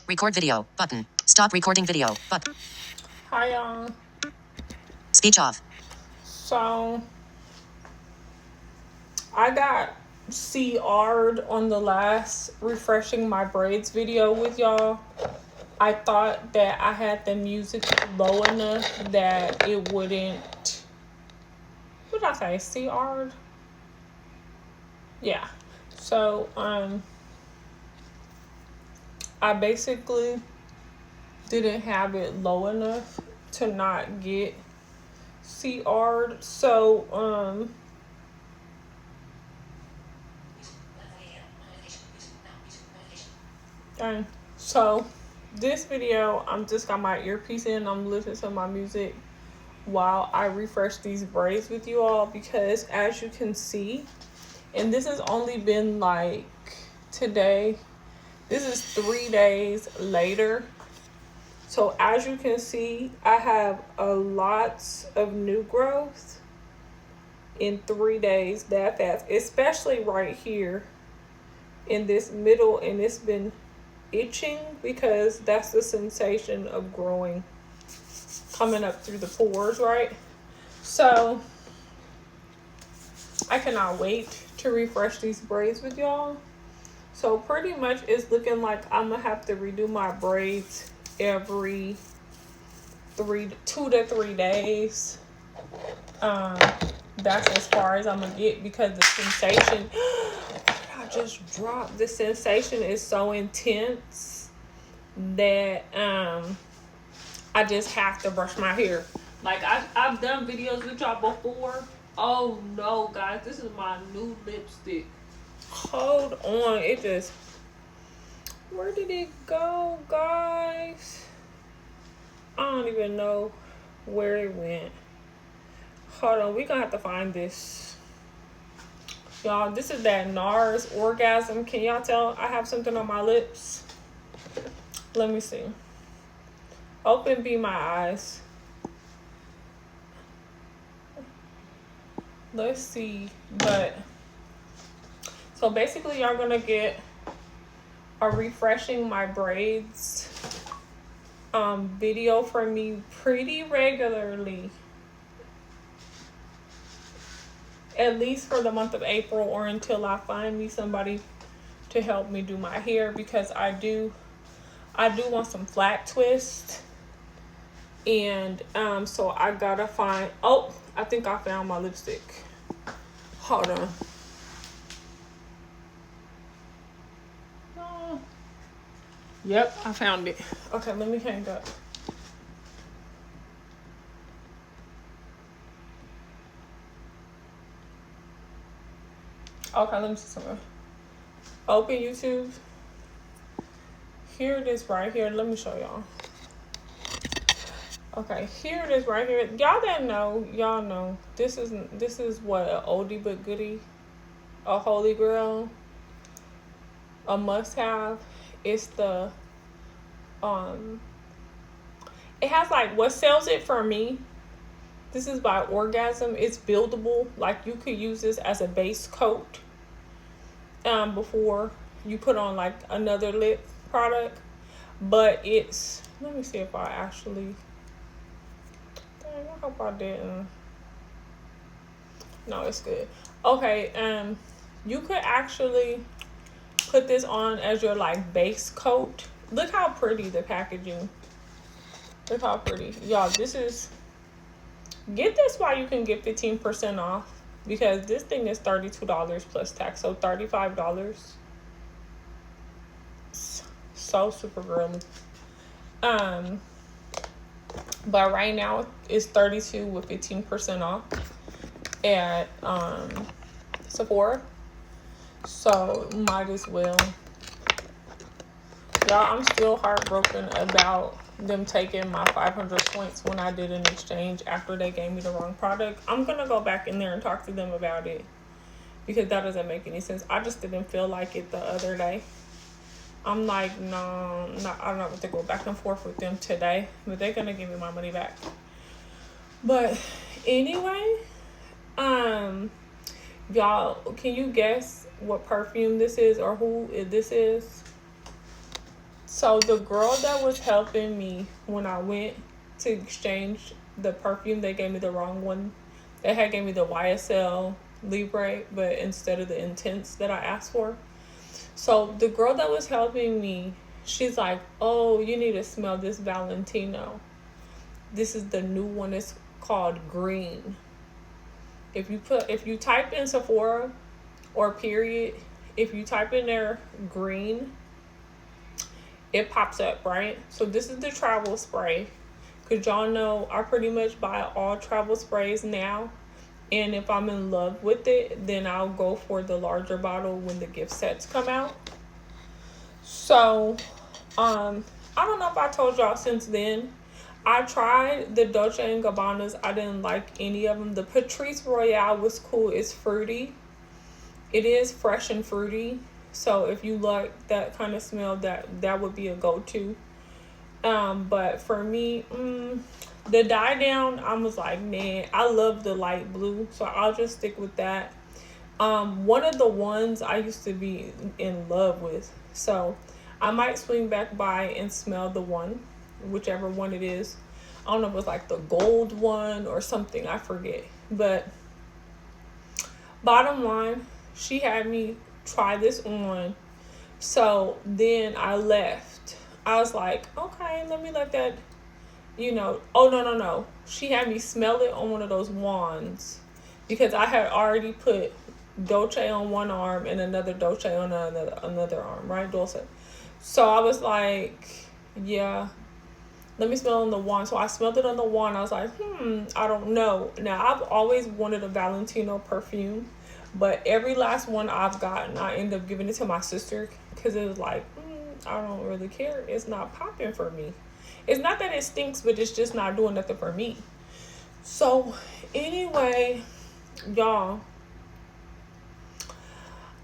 Record video. Button. Stop recording video. Button. Hi, y'all. Speech off. So, I got CR'd on the last refreshing my braids video with y'all. I thought that I had the music low enough that it wouldn't... What did I say? CR'd? Yeah. So, I basically didn't have it low enough to not get CR'd. So, so this video, I'm just got my earpiece in. I'm listening to my music while I refresh these braids with you all, because as you can see, and this has only been like today, this is 3 days later. So as you can see, I have a lot of new growth in 3 days that fast, especially right here in this middle, and it's been itching because that's the sensation of growing coming up through the pores, right? So I cannot wait to refresh these braids with y'all. So pretty much it's looking like I'm gonna have to redo my braids every 2 to 3 days. That's as far as I'm gonna get, because the sensation I just dropped, the sensation is so intense that I just have to brush my hair. Like I've done videos with y'all before. Oh no, guys, this is my new lipstick. Hold on, it just, where did it go, guys? I don't even know where it went. Hold on, we gonna have to find this. Y'all, this is that NARS Orgasm. Can y'all tell I have something on my lips? Let me see. Open be my eyes. Let's see. But so basically y'all gonna get a refreshing my braids video from me pretty regularly, at least for the month of April, or until I find me somebody to help me do my hair, because I do want some flat twist. And so I gotta find, oh, I think I found my lipstick. Hold on. Oh. Yep, I found it. Okay, let me hang up. Okay, let me see something. Open YouTube. Here it is right here. Let me show y'all. Okay, here it is right here. Y'all that know, y'all know. This is what, an oldie but goodie, a holy grail, a must-have. It's the it has like, what sells it for me, this is by Orgasm. It's buildable. Like you could use this as a base coat before you put on like another lip product. But it's, let me see if I actually, I hope I didn't. No, it's good. Okay, you could actually put this on as your like base coat. Look how pretty the packaging. Look how pretty. Y'all, this is, get this while you can get 15% off, because this thing is $32 plus tax, so $35. So super girly. But right now it's $32 with 15% off at Sephora. So might as well. Y'all, I'm still heartbroken about them taking my 500 points when I did an exchange after they gave me the wrong product. I'm gonna go back in there and talk to them about it, because that doesn't make any sense. I just didn't feel like it the other day. I'm like, no, I don't have to go back and forth with them today, but they're gonna give me my money back. But anyway, y'all, can you guess what perfume this is, or who this is? So the girl that was helping me when I went to exchange the perfume, they gave me the wrong one. They had gave me the YSL Libre, but instead of the Intense that I asked for. So the girl that was helping me, she's like, "Oh, you need to smell this Valentino. This is the new one. It's called Green. If you type in Sephora or period, if you type in there green, it pops up, right? So this is the travel spray. Because y'all know I pretty much buy all travel sprays now. And if I'm in love with it, then I'll go for the larger bottle when the gift sets come out. So, I don't know if I told y'all since then. I tried the Dolce & Gabbanas. I didn't like any of them. The Patrice Royale was cool. It's fruity. It is fresh and fruity. So if you like that kind of smell, that would be a go-to. But for me, the dye down, I was like, man, I love the light blue, so I'll just stick with that. One of the ones I used to be in love with, so I might swing back by and smell the one, whichever one it is. I don't know if it's like the gold one or something, I forget. But bottom line, she had me try this on. So then I left. I was like, okay, let me let that, Oh, no. She had me smell it on one of those wands because I had already put Dolce on one arm and another Dolce on another arm, right? Dolce. So I was like, yeah, let me smell on the wand. So I smelled it on the wand. I was like, I don't know. Now, I've always wanted a Valentino perfume, but every last one I've gotten, I end up giving it to my sister because it was like, I don't really care. It's not popping for me. It's not that it stinks, but it's just not doing nothing for me. So anyway, y'all,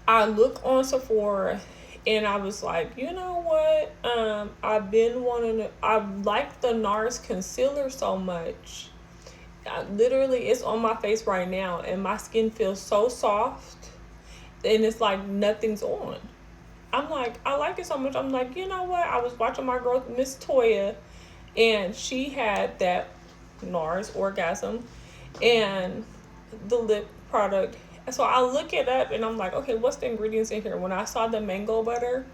I look on Sephora and I was like, you know what? I've been wanting to, I like the NARS concealer so much. Literally, it's on my face right now and my skin feels so soft and it's like nothing's on. I'm like, I like it so much. I'm like, you know what? I was watching my girl, Miss Toya, and she had that NARS Orgasm and the lip product. So I look it up and I'm like, okay, what's the ingredients in here? When I saw the mango butter,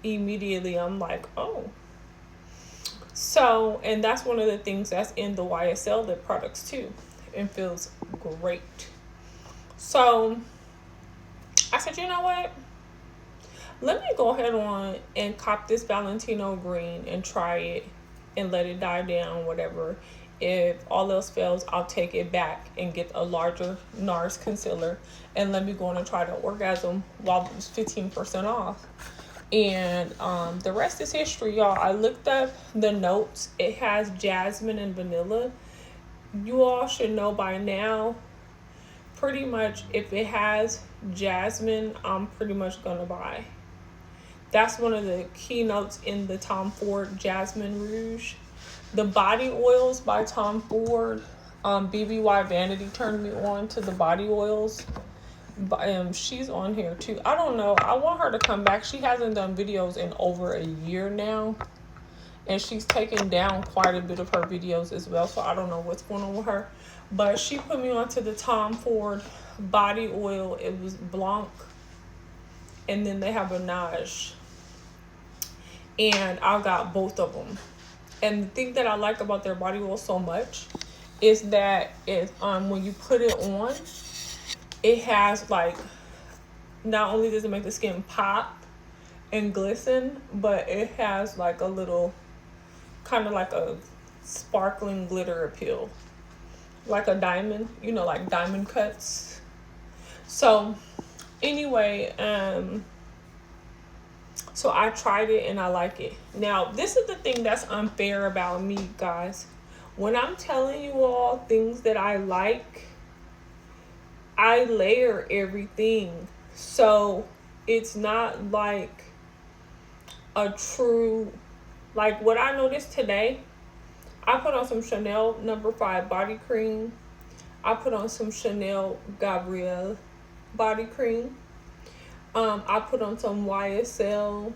immediately I'm like, oh. So, and that's one of the things that's in the YSL lip products too. It feels great. So I said, you know what? Let me go ahead on and cop this Valentino green and try it and let it die down, whatever. If all else fails, I'll take it back and get a larger NARS concealer and let me go on and try the Orgasm while it's 15% off. And the rest is history, y'all. I looked up the notes. It has jasmine and vanilla. You all should know by now, pretty much if it has jasmine, I'm pretty much gonna buy. That's one of the keynotes in the Tom Ford Jasmine Rouge. The body oils by Tom Ford, BBY Vanity turned me on to the body oils. She's on here too. I don't know. I want her to come back. She hasn't done videos in over a year now. And she's taken down quite a bit of her videos as well. So I don't know what's going on with her. But she put me onto the Tom Ford body oil. It was Blanc. And then they have a Nage. And I got both of them. And the thing that I like about their body oil so much is that when you put it on, it has like, not only does it make the skin pop and glisten, but it has like a little, kind of like a sparkling glitter appeal. Like a diamond, like diamond cuts. So anyway, so I tried it and I like it. Now, this is the thing that's unfair about me, guys. When I'm telling you all things that I like, I layer everything. So it's not like a true, like what I noticed today, I put on some Chanel No. 5 body cream. I put on some Chanel Gabrielle body cream. I put on some YSL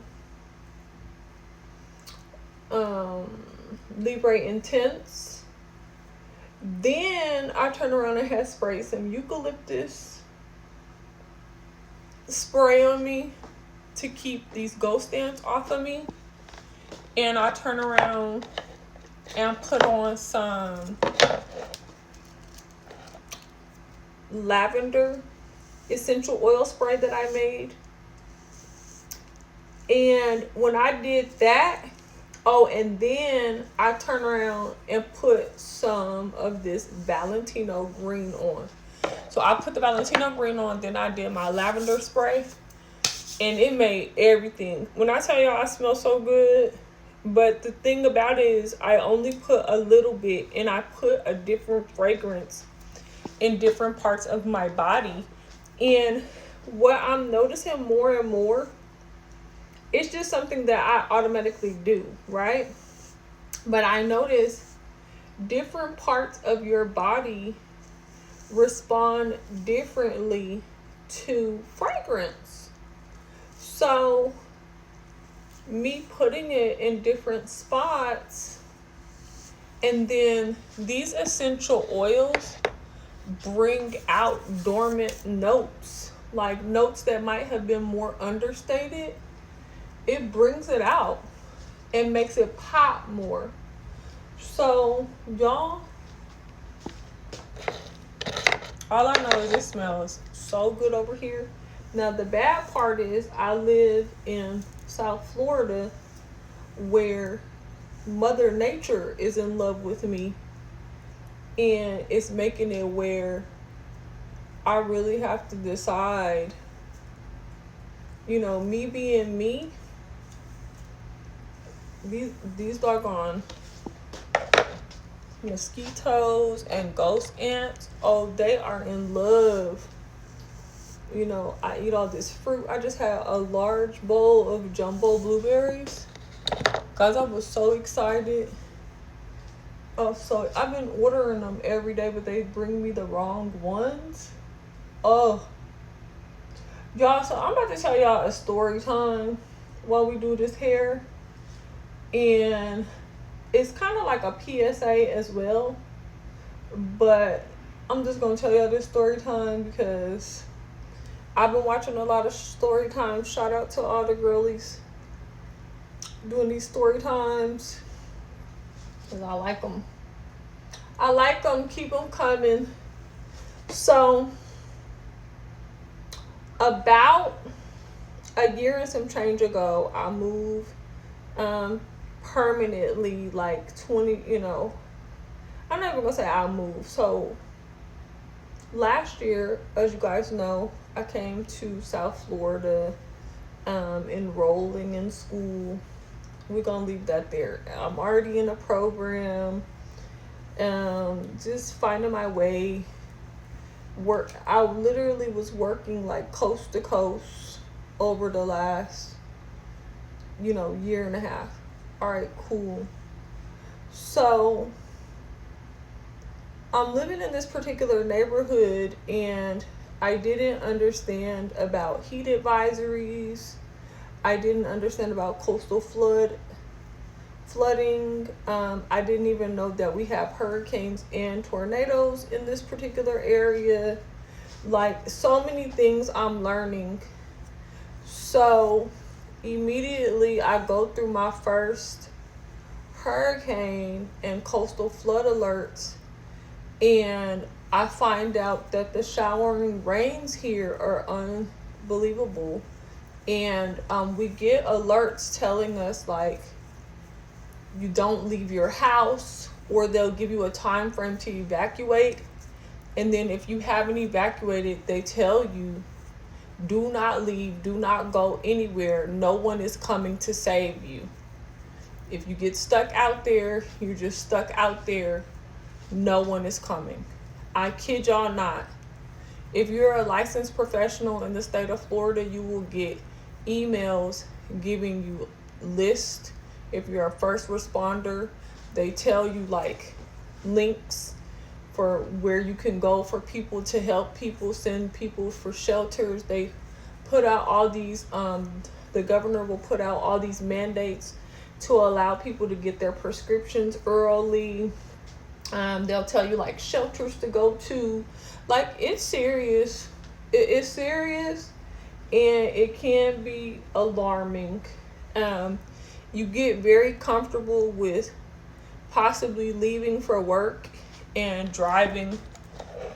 Libre Intense. Then I turned around and had sprayed some eucalyptus spray on me to keep these ghost ants off of me. And I turned around and put on some lavender essential oil spray that I made. And when I did that, oh, and then I turned around and put some of this Valentino green on. So I put the Valentino green on, then I did my lavender spray, and it made everything. When I tell y'all I smell so good, but the thing about it is I only put a little bit, and I put a different fragrance in different parts of my body. And what I'm noticing more and more, it's just something that I automatically do, right? But I notice different parts of your body respond differently to fragrance. So me putting it in different spots, and then these essential oils bring out dormant notes, like notes that might have been more understated. It brings it out and makes it pop more. So y'all, all I know is it smells so good over here. Now the bad part is I live in South Florida, where Mother Nature is in love with me, and it's making it where I really have to decide, you know, me being me, these doggone mosquitoes and ghost ants, oh, they are in love. You know, I eat all this fruit. I just had a large bowl of jumbo blueberries because I was so excited. Oh, so I've been ordering them every day, but they bring me the wrong ones. Oh, y'all, so I'm about to tell y'all a story time while we do this hair. And it's kind of like a PSA as well, but I'm just going to tell y'all this story time because I've been watching a lot of story times. Shout out to all the girlies doing these story times, because I like them. I like them. Keep them coming. So about a year and some change ago, I moved permanently, like 20, you know, I'm not even gonna say I moved. So last year, as you guys know, I came to South Florida, enrolling in school. We're gonna leave that there. I'm already in a program, just finding my way. I literally was working like coast to coast over the last, you know, year and a half. All right, cool. So I'm living in this particular neighborhood, and I didn't understand about heat advisories. I didn't understand about coastal flooding. I didn't even know that we have hurricanes and tornadoes in this particular area. Like, so many things I'm learning. So immediately I go through my first hurricane and coastal flood alerts, and I find out that the showering rains here are unbelievable. And we get alerts telling us, like, you don't leave your house, or they'll give you a time frame to evacuate. And then if you haven't evacuated, they tell you, do not leave, do not go anywhere. No one is coming to save you. If you get stuck out there, you're just stuck out there. No one is coming. I kid y'all not. If you're a licensed professional in the state of Florida, you will get emails giving you lists. If you're a first responder, they tell you like links for where you can go for people to help people, send people for shelters. They put out all these, the governor will put out all these mandates to allow people to get their prescriptions early. They'll tell you like shelters to go to. Like, it's serious. It's serious, and it can be alarming. You get very comfortable with possibly leaving for work and driving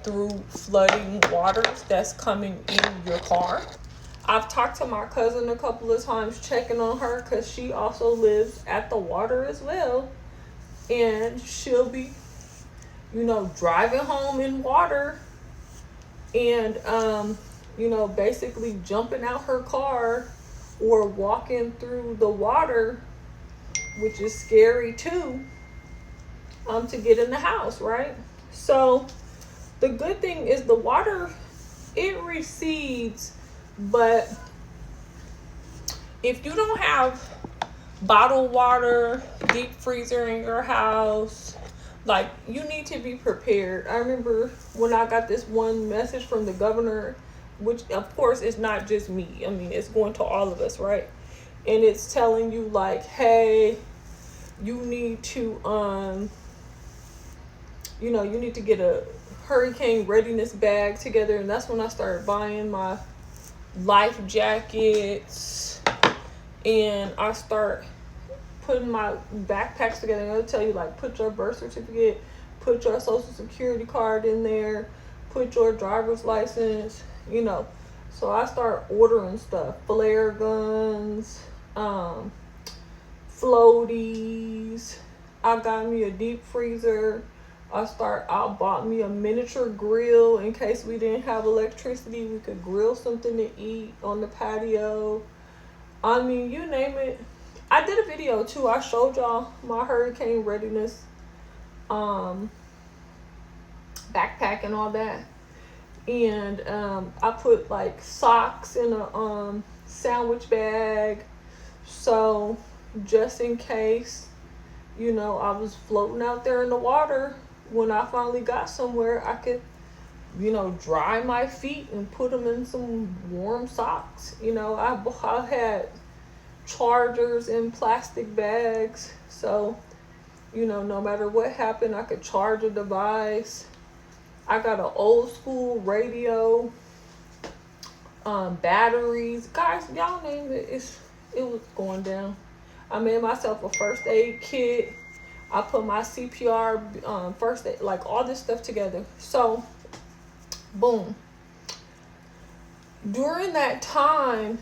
through flooding waters that's coming in your car. I've talked to my cousin a couple of times, checking on her, because she also lives at the water as well. And she'll be, driving home in water and, basically jumping out her car or walking through the water, which is scary too, to get in the house, right? So the good thing is the water, it recedes, but if you don't have bottled water, deep freezer in your house, like, you need to be prepared. I remember when I got this one message from the governor, which of course is not just me. I mean, it's going to all of us, right? And it's telling you like, hey, you need to, you need to get a hurricane readiness bag together. And that's when I started buying my life jackets, and I start putting my backpacks together. And they'll tell you like, put your birth certificate, put your social security card in there, put your driver's license, So I start ordering stuff, flare guns, floaties. I got me a deep freezer. I bought me a miniature grill in case we didn't have electricity. We could grill something to eat on the patio. I mean, you name it. I did a video too. I showed y'all my hurricane readiness backpack and all that. And I put like socks in a sandwich bag. So just in case, I was floating out there in the water, when I finally got somewhere, I could, dry my feet and put them in some warm socks. I had chargers in plastic bags. So, no matter what happened, I could charge a device. I got an old school radio, batteries. Guys, y'all name it. It was going down. I made myself a first aid kit. I put my CPR, first aid, like all this stuff together. So, boom. During that time,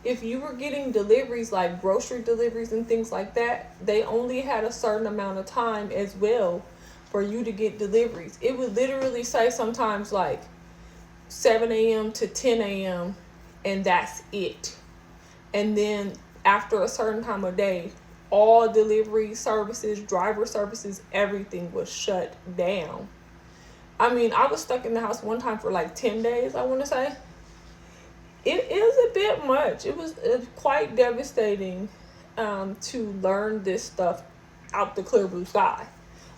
if you were getting deliveries, like grocery deliveries and things like that, they only had a certain amount of time as well for you to get deliveries. It would literally say sometimes like 7 a.m. to 10 a.m. and that's it. And then after a certain time of day, all delivery services, driver services, everything was shut down. I mean, I was stuck in the house one time for like 10 days, I want to say. It is a bit much. It was quite devastating to learn this stuff out the clear blue sky.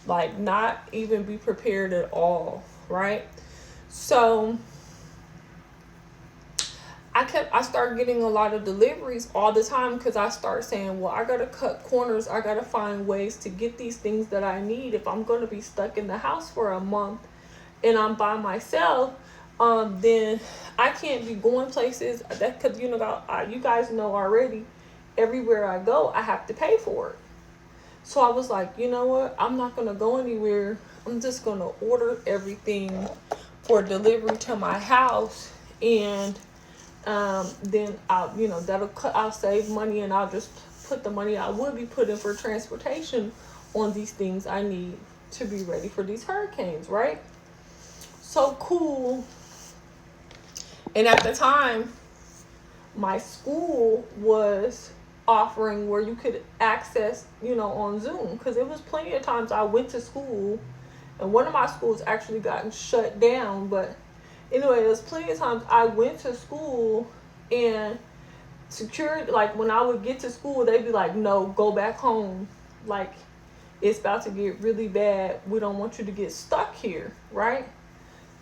Like, not even be prepared at all, right? So I started getting a lot of deliveries all the time, because I started saying, well, I gotta cut corners. I gotta find ways to get these things that I need if I'm gonna be stuck in the house for a month and I'm by myself. Then I can't be going places that, because you guys know already, everywhere I go, I have to pay for it. So I was like, you know what? I'm not gonna go anywhere. I'm just gonna order everything for delivery to my house, and then I'll save money, and I'll just put the money I would be putting for transportation on these things I need to be ready for these hurricanes, right? So cool. And at the time, my school was offering where you could access, on Zoom, because it was plenty of times I went to school, and one of my schools actually gotten shut down, but anyway, there's plenty of times I went to school and security, like when I would get to school, they'd be like, no, go back home. Like, it's about to get really bad. We don't want you to get stuck here, right?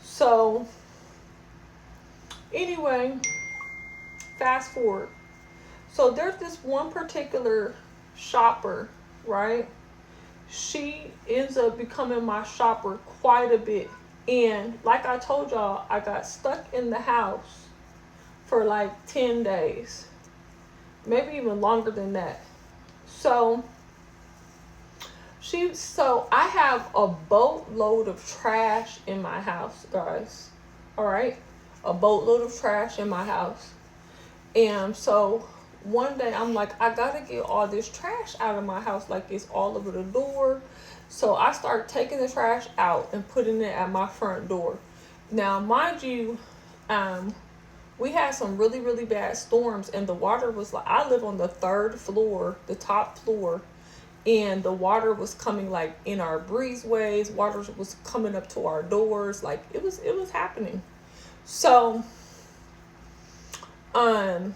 So anyway, fast forward. So there's this one particular shopper, right? She ends up becoming my shopper quite a bit. And like I told y'all, I got stuck in the house for like 10 days. Maybe even longer than that. So I have a boatload of trash in my house, guys. All right? A boatload of trash in my house. And so one day I'm like, I gotta get all this trash out of my house. Like, it's all over the door. So I start taking the trash out and putting it at my front door. Now, mind you, we had some really, really bad storms, and the water was like, I live on the 3rd floor, the top floor, and the water was coming like in our breezeways. Water was coming up to our doors. Like, it was happening. So I'm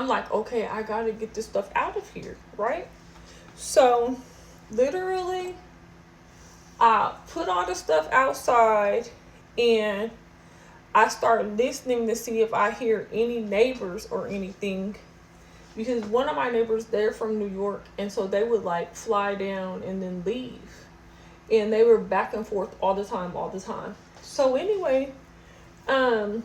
like, okay, I gotta get this stuff out of here, right? So literally, I put all the stuff outside, and I start listening to see if I hear any neighbors or anything, because one of my neighbors, they're from New York, and so they would like fly down and then leave, and they were back and forth all the time. So anyway, I'm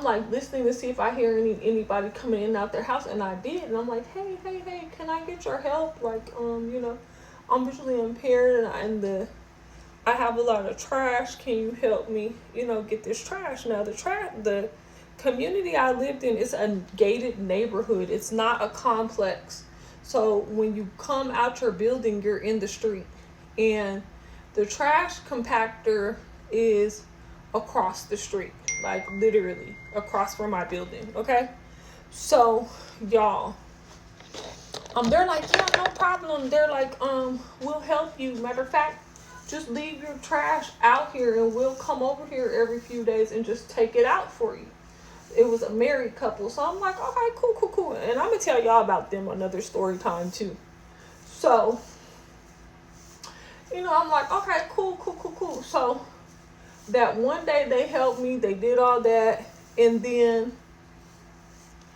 like listening to see if I hear anybody coming in and out their house, and I did, and I'm like, hey, can I get your help? Like, you know, I'm visually impaired, and I have a lot of trash. Can you help me, you know, get this trash? Now, the community I lived in is a gated neighborhood. It's not a complex. So when you come out your building, you're in the street, and the trash compactor is across the street, like literally across from my building. Okay, so y'all, they're like, yeah, no problem. They're like, we'll help you. Matter of fact, just leave your trash out here, and we'll come over here every few days and just take it out for you. It was a married couple, so I'm like, okay, cool. And I'm gonna tell y'all about them another story time too. So, you know, I'm like, okay, cool. So that one day they helped me, they did all that, and then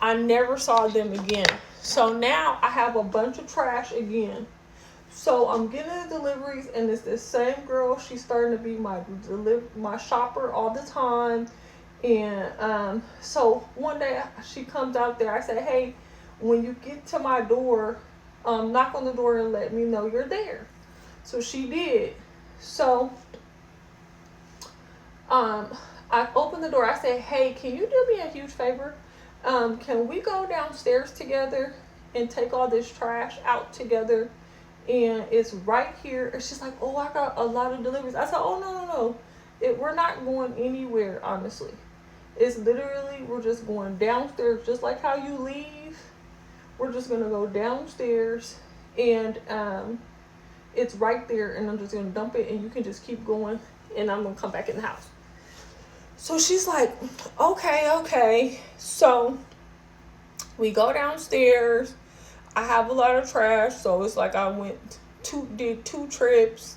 I never saw them again. So now I have a bunch of trash again. So I'm getting the deliveries, and it's this same girl. She's starting to be my shopper all the time. And so one day she comes out there. I say, hey, when you get to my door, knock on the door and let me know you're there. So she did. So I opened the door. I said, hey, can you do me a huge favor? Can we go downstairs together and take all this trash out together? And it's right here. And she's like, oh, I got a lot of deliveries. I said, oh, no. We're not going anywhere, honestly. It's literally, we're just going downstairs, just like how you leave. We're just going to go downstairs, and it's right there, and I'm just going to dump it, and you can just keep going, and I'm going to come back in the house. So she's like, okay. So we go downstairs. I have a lot of trash, so it's like I did 2 trips.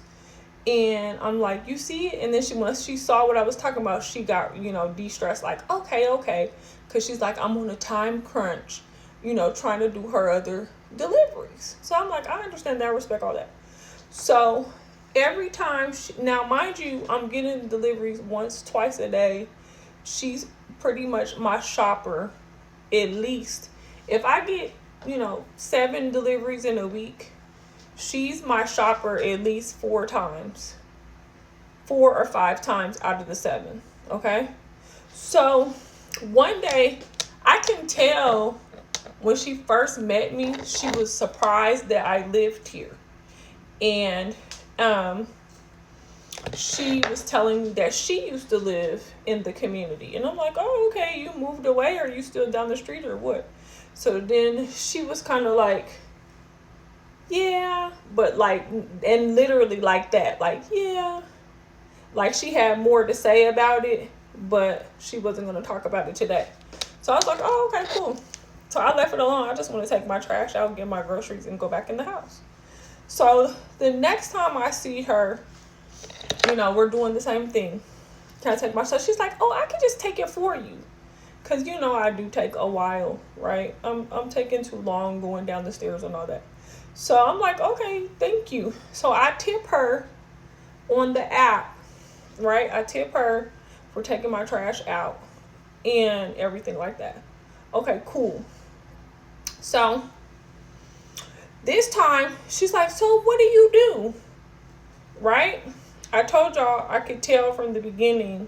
And I'm like, you see it? And then once she saw what I was talking about, she got, you know, de-stressed, like, okay. Because she's like, I'm on a time crunch, you know, trying to do her other deliveries. So I'm like, I understand that, I respect all that. So every time, now mind you, I'm getting deliveries twice a day. She's pretty much my shopper, at least. If I get, you know, 7 deliveries in a week, she's my shopper at least 4 or 5 times out of the 7. Okay. So one day, I can tell when she first met me, she was surprised that I lived here. And she was telling me that she used to live in the community. And I'm like, oh, okay, you moved away, or you still down the street, or what? So then she was kind of like, yeah, but like, and literally like that, like, yeah, like she had more to say about it, but she wasn't going to talk about it today. So I was like, oh, okay, cool. So I left it alone. I just want to take my trash out, get my groceries, and go back in the house. So the next time I see her, you know, we're doing the same thing. Can I take my stuff? She's like, oh, I can just take it for you. because you know I do take a while, right? I'm taking too long going down the stairs and all that. So I'm like, okay, thank you. So I tip her on the app, right? I tip her for taking my trash out and everything like that. Okay, cool. So this time she's like, so what do you do? Right? I told y'all I could tell from the beginning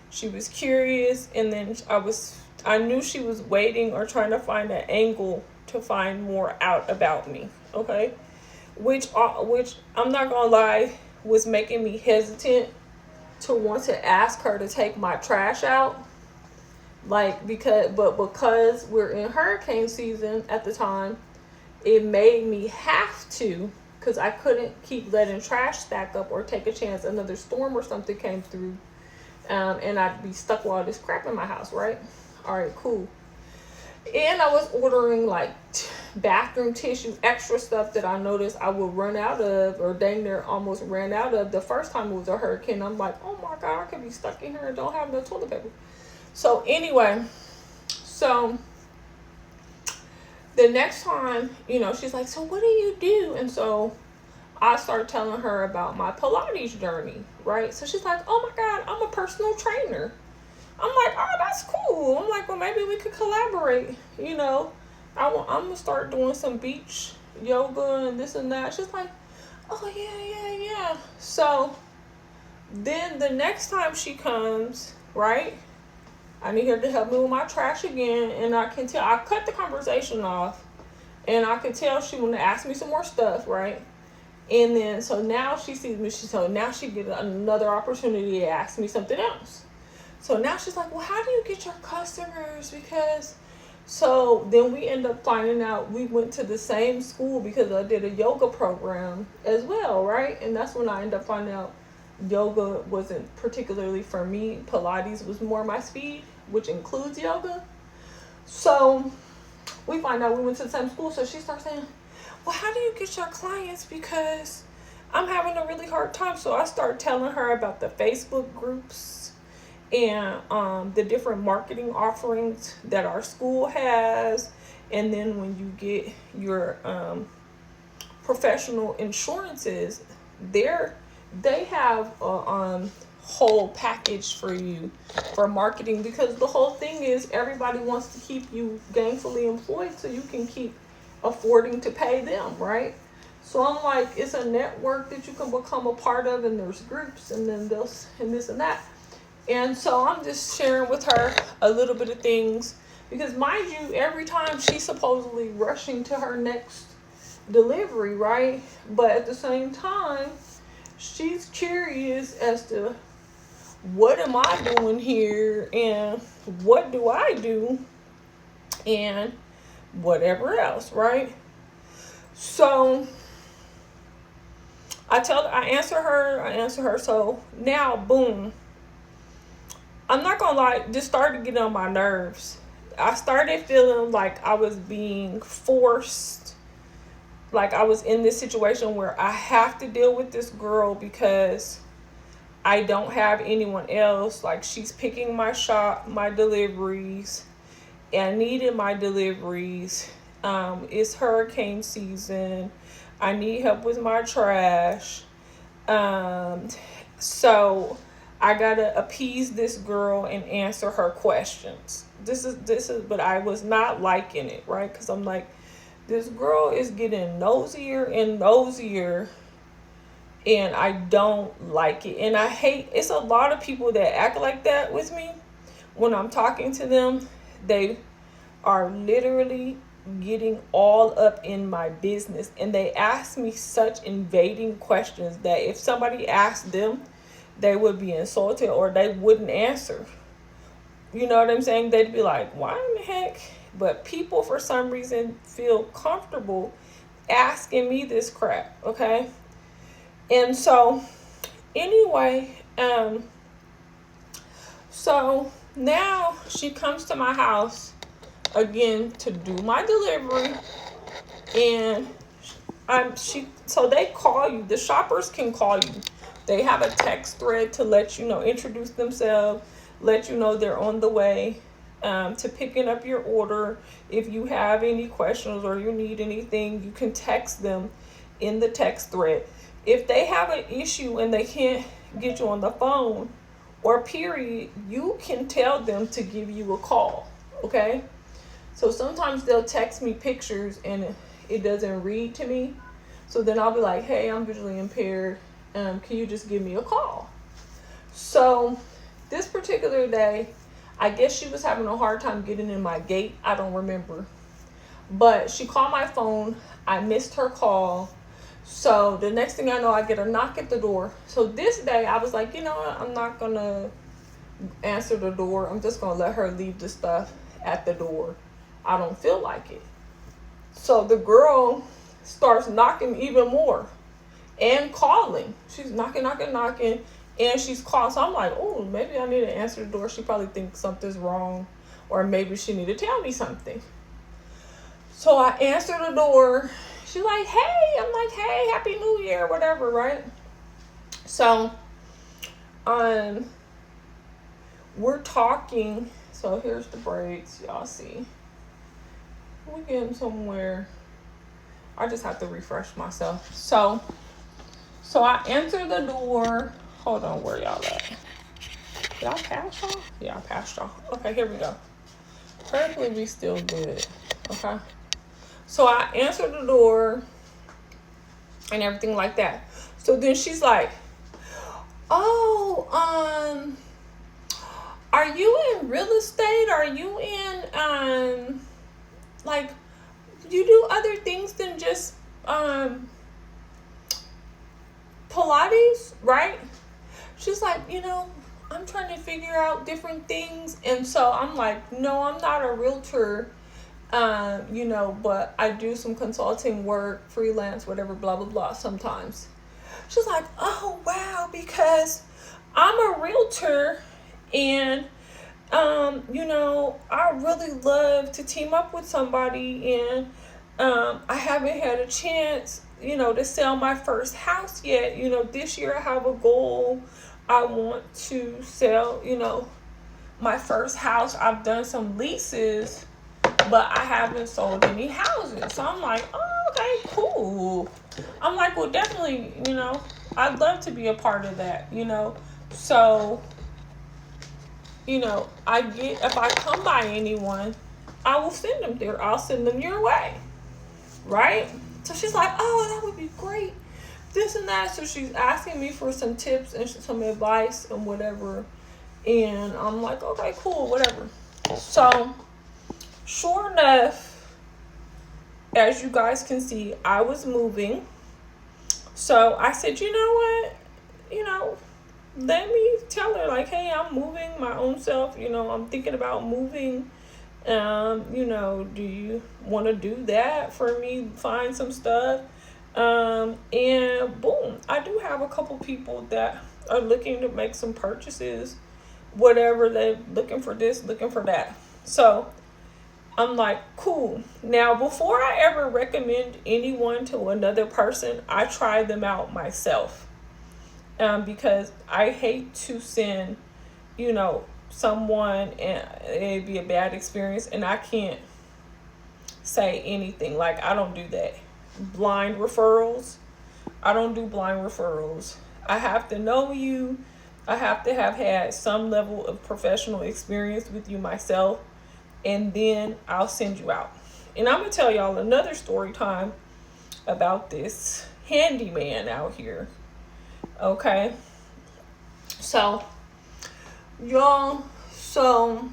she was curious, and then I knew she was waiting or trying to find an angle to find more out about me. Okay? Which I'm not gonna lie was making me hesitant to want to ask her to take my trash out. Like, because we're in hurricane season at the time, it made me have to, because I couldn't keep letting trash stack up or take a chance another storm or something came through, and I'd be stuck with all this crap in my house, right? All right, cool. And I was ordering like bathroom tissue, extra stuff that I noticed I would run out of, or dang near almost ran out of the first time it was a hurricane. I'm like, oh my God, I could be stuck in here and don't have no toilet paper. So anyway, so the next time, you know, she's like, so what do you do? And so I started telling her about my Pilates journey, right? So she's like, oh my God, I'm a personal trainer. I'm like, oh, that's cool. I'm like, well, maybe we could collaborate, you know. I'm going to start doing some beach yoga and this and that. She's like, oh, yeah. So then the next time she comes, right, I need her to help me with my trash again. And I can tell, I cut the conversation off, and I could tell she wanted to ask me some more stuff, right? And then, so now she sees me, so now she gets another opportunity to ask me something else. So now she's like, well, how do you get your customers? Because, so then we end up finding out we went to the same school because I did a yoga program as well, right? And that's when I ended up finding out yoga wasn't particularly for me. Pilates was more my speed, which includes yoga. So we find out we went to the same school. So she starts saying, well, how do you get your clients? Because I'm having a really hard time. So I start telling her about the Facebook groups and the different marketing offerings that our school has. And then when you get your professional insurances, they have a whole package for you for marketing, because the whole thing is everybody wants to keep you gainfully employed so you can keep affording to pay them, right? So I'm like, it's a network that you can become a part of, and there's groups, and then and this and that. And so I'm just sharing with her a little bit of things, because mind you, every time she's supposedly rushing to her next delivery, right? But at the same time, she's curious as to what am I doing here, and what do I do, and whatever else, right? So I answer her. So now, boom, I'm not gonna lie, this started getting on my nerves. I started feeling like I was being forced, like I was in this situation where I have to deal with this girl because I don't have anyone else. Like, she's picking my deliveries. I needed my deliveries. It's hurricane season. I need help with my trash. So I gotta appease this girl and answer her questions. This is, but I was not liking it, right? Because I'm like, this girl is getting nosier and nosier, and I don't like it. And I hate, it's a lot of people that act like that with me. When I'm talking to them, they are literally getting all up in my business, and they ask me such invading questions that if somebody asked them, they would be insulted or they wouldn't answer. You know what I'm saying? They'd be like, why in the heck? But people, for some reason, feel comfortable asking me this crap, okay? And so, anyway, so now she comes to my house again to do my delivery, and so they call you. The shoppers can call you. They have a text thread to let you know, introduce themselves, let you know they're on the way. to picking up your order. If you have any questions or you need anything, you can text them in the text thread. If they have an issue and they can't get you on the phone or period, you can tell them to give you a call, okay? So sometimes they'll text me pictures and it doesn't read to me. So then I'll be like, hey, I'm visually impaired. Can you just give me a call? So this particular day, I guess she was having a hard time getting in my gate. I don't remember. But she called my phone. I missed her call. So the next thing I know, I get a knock at the door. So this day, I was like, you know what? I'm not going to answer the door. I'm just going to let her leave the stuff at the door. I don't feel like it. So the girl starts knocking even more and calling. She's knocking, and she's calling. So I'm like, oh, maybe I need to answer the door. She probably thinks something's wrong, or maybe she need to tell me something. So I answer the door. She's like, hey. I'm like, hey, Happy New Year, whatever, right? So we're talking. So here's the braids, y'all see. We're getting somewhere. I just have to refresh myself. So I enter the door. Hold on, where y'all at? Did I pass y'all? Yeah, I passed y'all. Okay, here we go. Hopefully we still good. Okay. So I answer the door and everything like that. So then she's like, oh, are you in real estate? Are you in, like, you do other things than just Pilates, right? She's like, you know, I'm trying to figure out different things. And so I'm like, no, I'm not a realtor, you know, but I do some consulting work, freelance, whatever, blah, blah, blah, sometimes. She's like, oh, wow, because I'm a realtor and you know, I really love to team up with somebody, and I haven't had a chance, you know, to sell my first house yet. You know, this year I have a goal. I want to sell, you know, my first house. I've done some leases, but I haven't sold any houses. So I'm like, oh, okay, cool. I'm like, well, definitely, you know, I'd love to be a part of that, you know. So, you know, if I come by anyone, I will send them there. I'll send them your way. Right? So she's like, oh, that would be great. This and that. So she's asking me for some tips and some advice and whatever. And I'm like, okay, cool, whatever. So, sure enough, as you guys can see, I was moving. So I said, you know what? You know, let me tell her, like, hey, I'm moving my own self. You know, I'm thinking about moving. You know, do you want to do that for me? Find some stuff. And boom, I do have a couple people that are looking to make some purchases, whatever. They're looking for this, looking for that. So I'm like, cool. Now, before I ever recommend anyone to another person, I try them out myself. Because I hate to send, you know, someone and it'd be a bad experience, and I can't say anything. Like, I don't do that. Blind referrals. I don't do blind referrals. I have to know you. I have to have had some level of professional experience with you myself, and then I'll send you out. And I'm gonna tell y'all another story time about this handyman out here. Okay, so y'all, so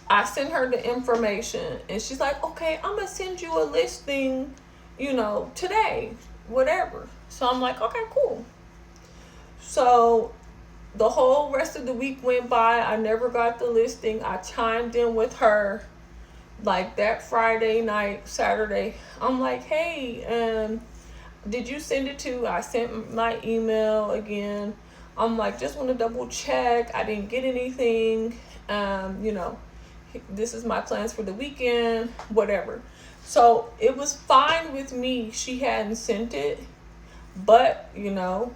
I sent her the information and she's like, okay, I'm gonna send you a listing, you know, today, whatever. So I'm like, okay, cool. So the whole rest of the week went by. I never got the listing. I chimed in with her like that Friday night, Saturday. I'm like, hey, did you send it to? I sent my email again. I'm like, just want to double check. I didn't get anything. You know, this is my plans for the weekend, whatever. So it was fine with me. She hadn't sent it, but you know,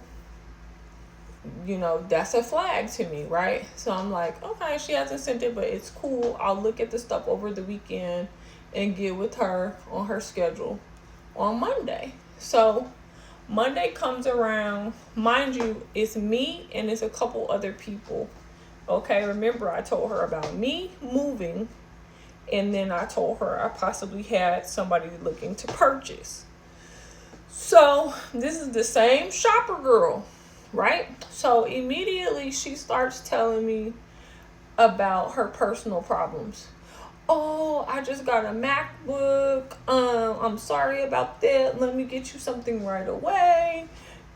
you know, that's a flag to me, right? So I'm like, okay, she hasn't sent it, but it's cool. I'll look at the stuff over the weekend and get with her on her schedule on Monday. So Monday comes around. Mind you, it's me and it's a couple other people. Okay, remember I told her about me moving, and then I told her I possibly had somebody looking to purchase. So this is the same shopper girl, right? So immediately she starts telling me about her personal problems. Oh, I just got a MacBook. I'm sorry about that. Let me get you something right away.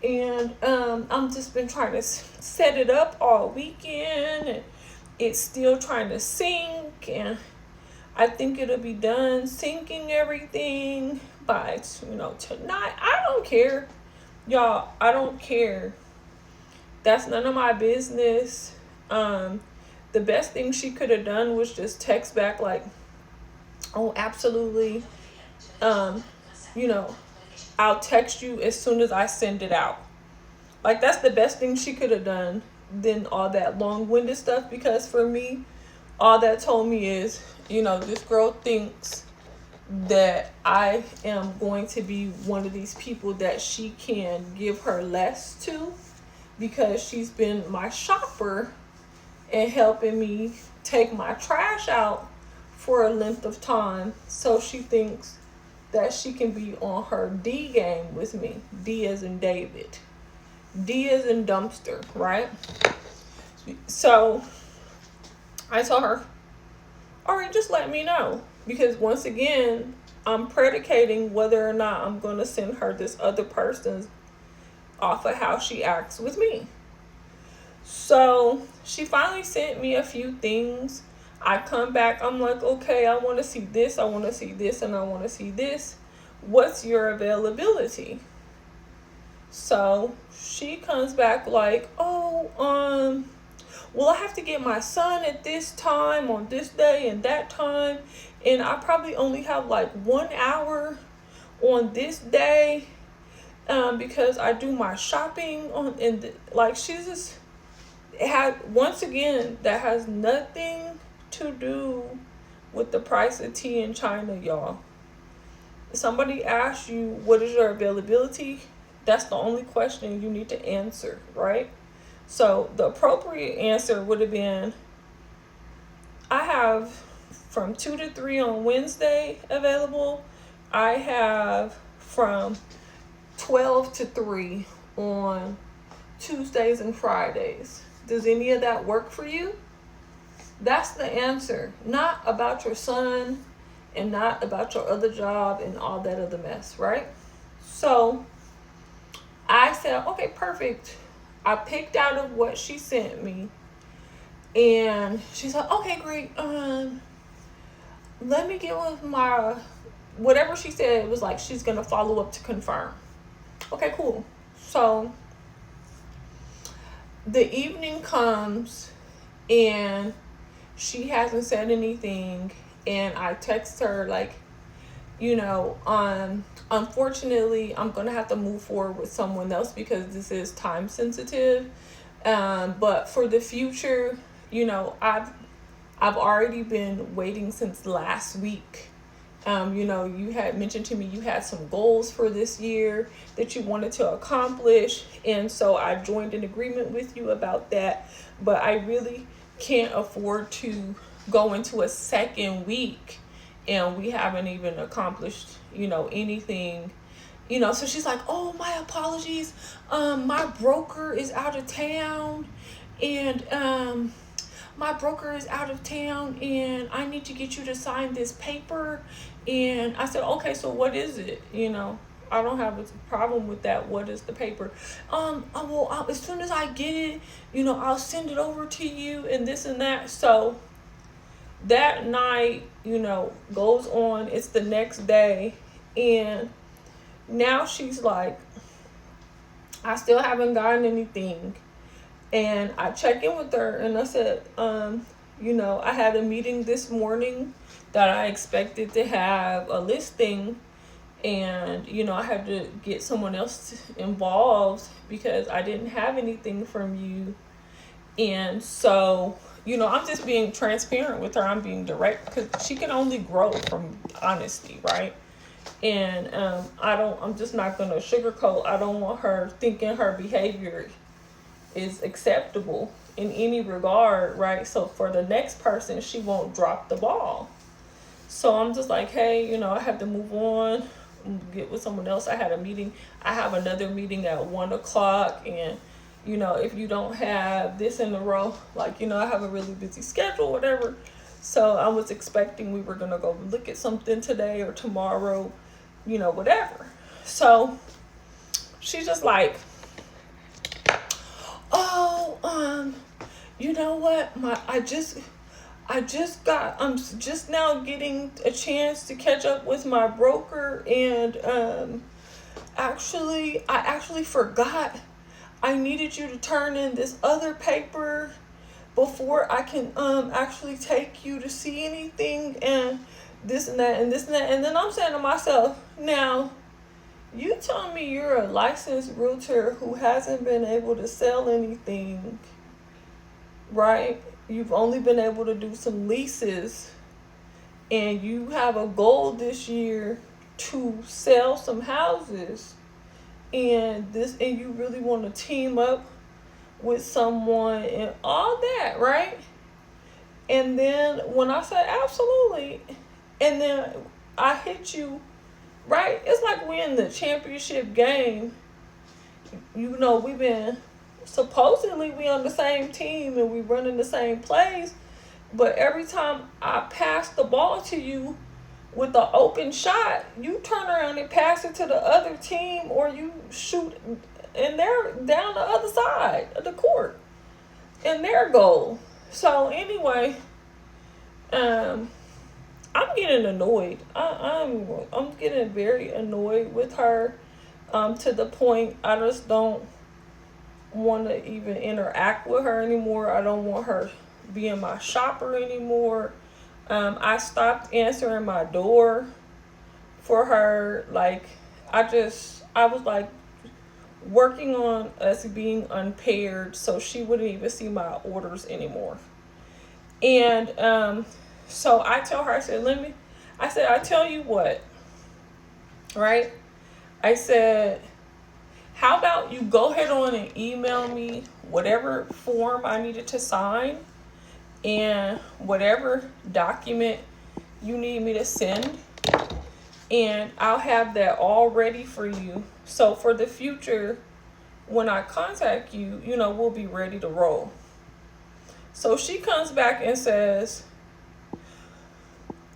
And I'm just been trying to set it up all weekend, and it's still trying to sync, and I think it'll be done syncing everything by, you know, tonight. I don't care, y'all. I don't care. That's none of my business. The best thing she could have done was just text back like, oh, absolutely. You know, I'll text you as soon as I send it out. Like, that's the best thing she could have done than all that long-winded stuff, because for me, all that told me is, you know, this girl thinks that I am going to be one of these people that she can give her less to, because she's been my shopper and helping me take my trash out for a length of time. So she thinks that she can be on her D game with me. D as in David. D as in dumpster, right? So I told her, all right, just let me know. Because once again, I'm predicating whether or not I'm going to send her this other person off of how she acts with me. So she finally sent me a few things. I come back, I'm like, okay, I want to see this, I want to see this, and I want to see this. What's your availability? So she comes back like, oh, well, I have to get my son at this time on this day and that time, and I probably only have like 1 hour on this day, because I do my shopping on, and like, she's just, once again, that has nothing to do with the price of tea in China, y'all. If somebody asks you, what is your availability? That's the only question you need to answer, right? So the appropriate answer would have been, I have from 2 to 3 on Wednesday available. I have from 12 to 3 on Tuesdays and Fridays. Does any of that work for you? That's the answer. Not about your son and not about your other job and all that other mess, right? So I said, okay, perfect. I picked out of what she sent me, and she's like, okay, great. Let me get with my, whatever she said, it was like she's gonna follow up to confirm. Okay, cool. So the evening comes and she hasn't said anything, and I text her like, you know, unfortunately, I'm gonna have to move forward with someone else because this is time sensitive. But for the future, you know, I've already been waiting since last week. You know, you had mentioned to me you had some goals for this year that you wanted to accomplish, and so I joined an agreement with you about that. But I really can't afford to go into a second week and we haven't even accomplished, you know, anything, you know. So she's like, oh, my apologies, my broker is out of town, and my broker is out of town, and I need to get you to sign this paper. And I said, okay, so what is it? You know, I don't have a problem with that. What is the paper? Well, as soon as I get it, you know, I'll send it over to you, and this and that. So that night, you know, goes on. It's the next day, and now she's like, I still haven't gotten anything. And I check in with her, and I said, you know, I had a meeting this morning that I expected to have a listing, And, you know, I had to get someone else involved because I didn't have anything from you. And so, you know, I'm just being transparent with her. I'm being direct because she can only grow from honesty, right? And I'm just not going to sugarcoat. I don't want her thinking her behavior is acceptable in any regard, right? So for the next person, she won't drop the ball. So I'm just like, hey, you know, I have to move on, get with someone else. I had a meeting. I have another meeting at 1 o'clock. And, you know, if you don't have this in a row, like, you know, I have a really busy schedule, whatever. So I was expecting we were going to go look at something today or tomorrow, you know, whatever. So she's just like, oh, you know what? I'm just now getting a chance to catch up with my broker, and I actually forgot I needed you to turn in this other paper before I can actually take you to see anything, and this and that and this and that. And then I'm saying to myself, now you tell me you're a licensed realtor who hasn't been able to sell anything, right? You've only been able to do some leases, and you have a goal this year to sell some houses, and you really want to team up with someone and all that, right? And then when I said absolutely, and then I hit you, right? It's like we're in the championship game. You know, we've been supposedly we on the same team and we running the same plays, but every time I pass the ball to you with the open shot, you turn around and pass it to the other team, or you shoot and they're down the other side of the court in their goal. So anyway, I'm getting annoyed. I'm getting very annoyed with her, to the point I just don't want to even interact with her anymore. I don't want her being my shopper anymore. I stopped answering my door for her. Like, I was like working on us being unpaired, so she wouldn't even see my orders anymore. And so I tell her, I said, I tell you what, right? I said, how about you go ahead on and email me whatever form I needed to sign and whatever document you need me to send, and I'll have that all ready for you. So for the future, when I contact you, you know, we'll be ready to roll. So she comes back and says,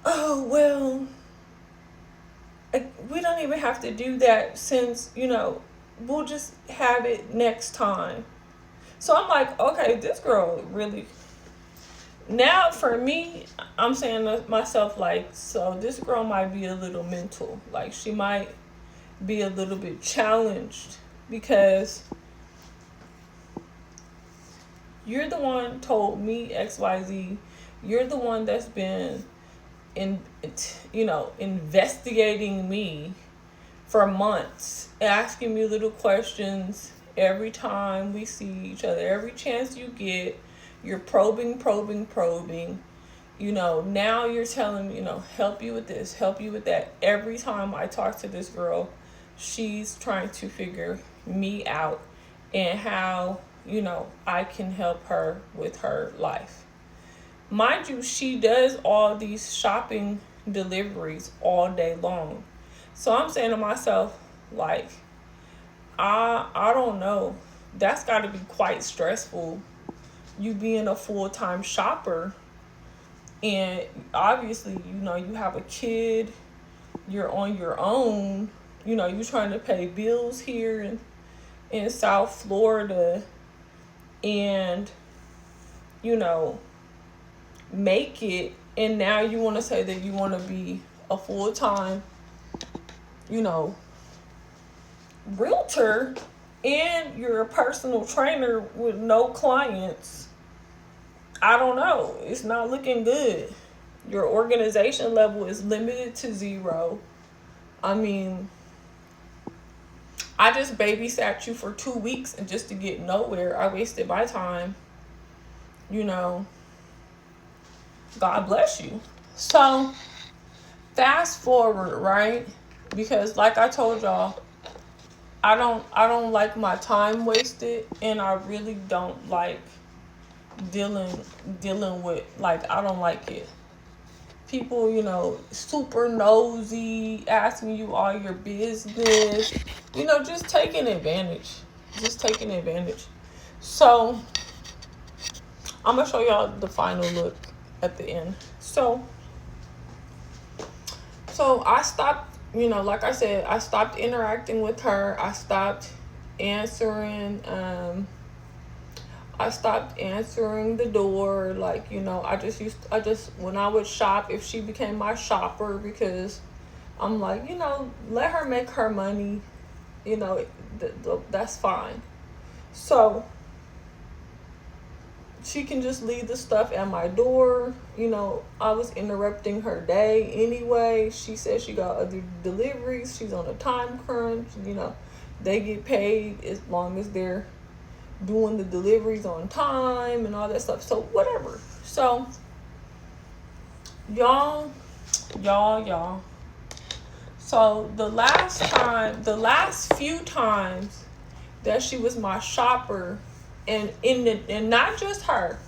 oh, well, we don't even have to do that, since, you know, we'll just have it next time. So I'm like, okay, this girl really, now for me, I'm saying to myself, like, so this girl might be a little mental. Like, she might be a little bit challenged, because you're the one told me XYZ. You're the one that's been investigating me for months, asking me little questions every time we see each other. Every chance you get, you're probing. You know, now you're telling me, you know, help you with this, help you with that. Every time I talk to this girl, she's trying to figure me out and how, you know, I can help her with her life. Mind you, she does all these shopping deliveries all day long. So I'm saying to myself, like, I don't know. That's got to be quite stressful. You being a full-time shopper, and obviously, you know, you have a kid, you're on your own, you know, you're trying to pay bills here in South Florida, and, you know, make it, and now you want to say that you want to be a full-time, you know, realtor, and you're a personal trainer with no clients. I don't know. It's not looking good. Your organization level is limited to 0. I mean, I just babysat you for 2 weeks and just to get nowhere. I wasted my time. You know, God bless you. So, fast forward, right? Because like I told y'all, I don't like my time wasted, and I really don't like dealing with, like, I don't like it. People, you know, super nosy, asking you all your business, you know, just taking advantage. Just taking advantage. So, I'm going to show y'all the final look at the end. So I stopped, you know, like I said, I stopped interacting with her. I stopped answering, the door. Like, you know, I just, when I would shop, if she became my shopper, because I'm like, you know, let her make her money, you know, that's fine. So, she can just leave the stuff at my door. You know, I was interrupting her day anyway. She said she got other deliveries. She's on a time crunch. You know, they get paid as long as they're doing the deliveries on time and all that stuff. So whatever. So y'all. So the last few times that she was my shopper, and not just her,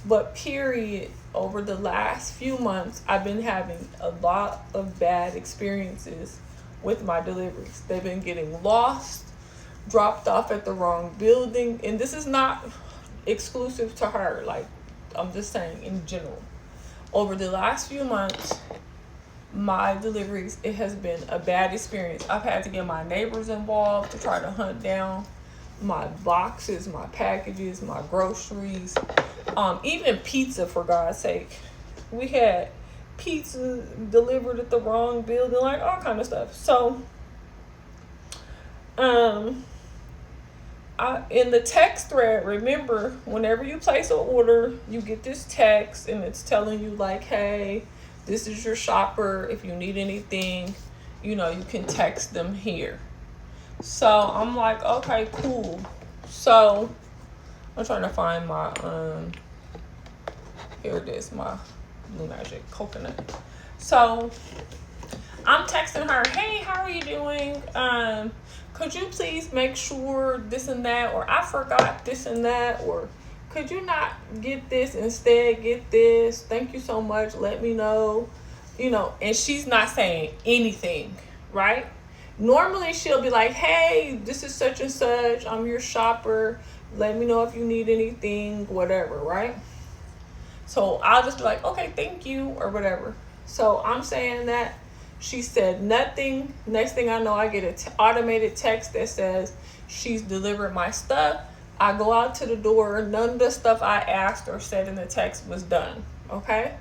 but period, over the last few months, I've been having a lot of bad experiences with my deliveries. They've been getting lost, dropped off at the wrong building, and this is not exclusive to her. Like, I'm just saying in general. Over the last few months, my deliveries, it has been a bad experience. I've had to get my neighbors involved to try to hunt down my boxes, my packages, my groceries, even pizza, for God's sake. We had pizza delivered at the wrong building, like all kind of stuff. So, in the text thread, remember, whenever you place an order, you get this text and it's telling you like, hey, this is your shopper. If you need anything, you know, you can text them here. So I'm like, okay, cool. So I'm trying to find my, here it is, my Blue Magic coconut. So I'm texting her, hey, how are you doing? Could you please make sure this and that, or I forgot this and that, or could you not get this, instead get this? Thank you so much. Let me know. You know, and she's not saying anything, right? Normally she'll be like, hey, this is such and such. I'm your shopper. Let me know if you need anything, whatever, right? So I'll just be like, okay, thank you, or whatever. So I'm saying that. She said nothing. Next thing I know, I get an automated text that says she's delivered my stuff. I go out to the door. None of the stuff I asked or said in the text was done. Okay?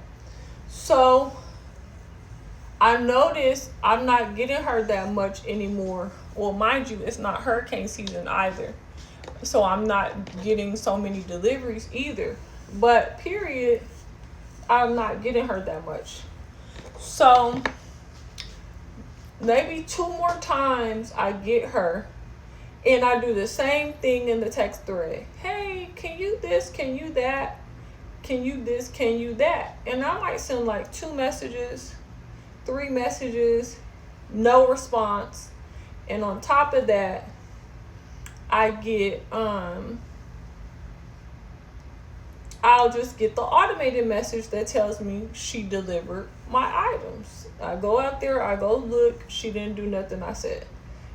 So I noticed I'm not getting her that much anymore. Well, mind you, it's not hurricane season either. So I'm not getting so many deliveries either. But period, I'm not getting her that much. So maybe 2 more times I get her, and I do the same thing in the text thread. Hey, can you this? Can you that? Can you this? Can you that? And I might send like 2 messages, 3 messages, no response. And on top of that, I get, I'll just get the automated message that tells me she delivered my items. I go out there, I go look, she didn't do nothing I said.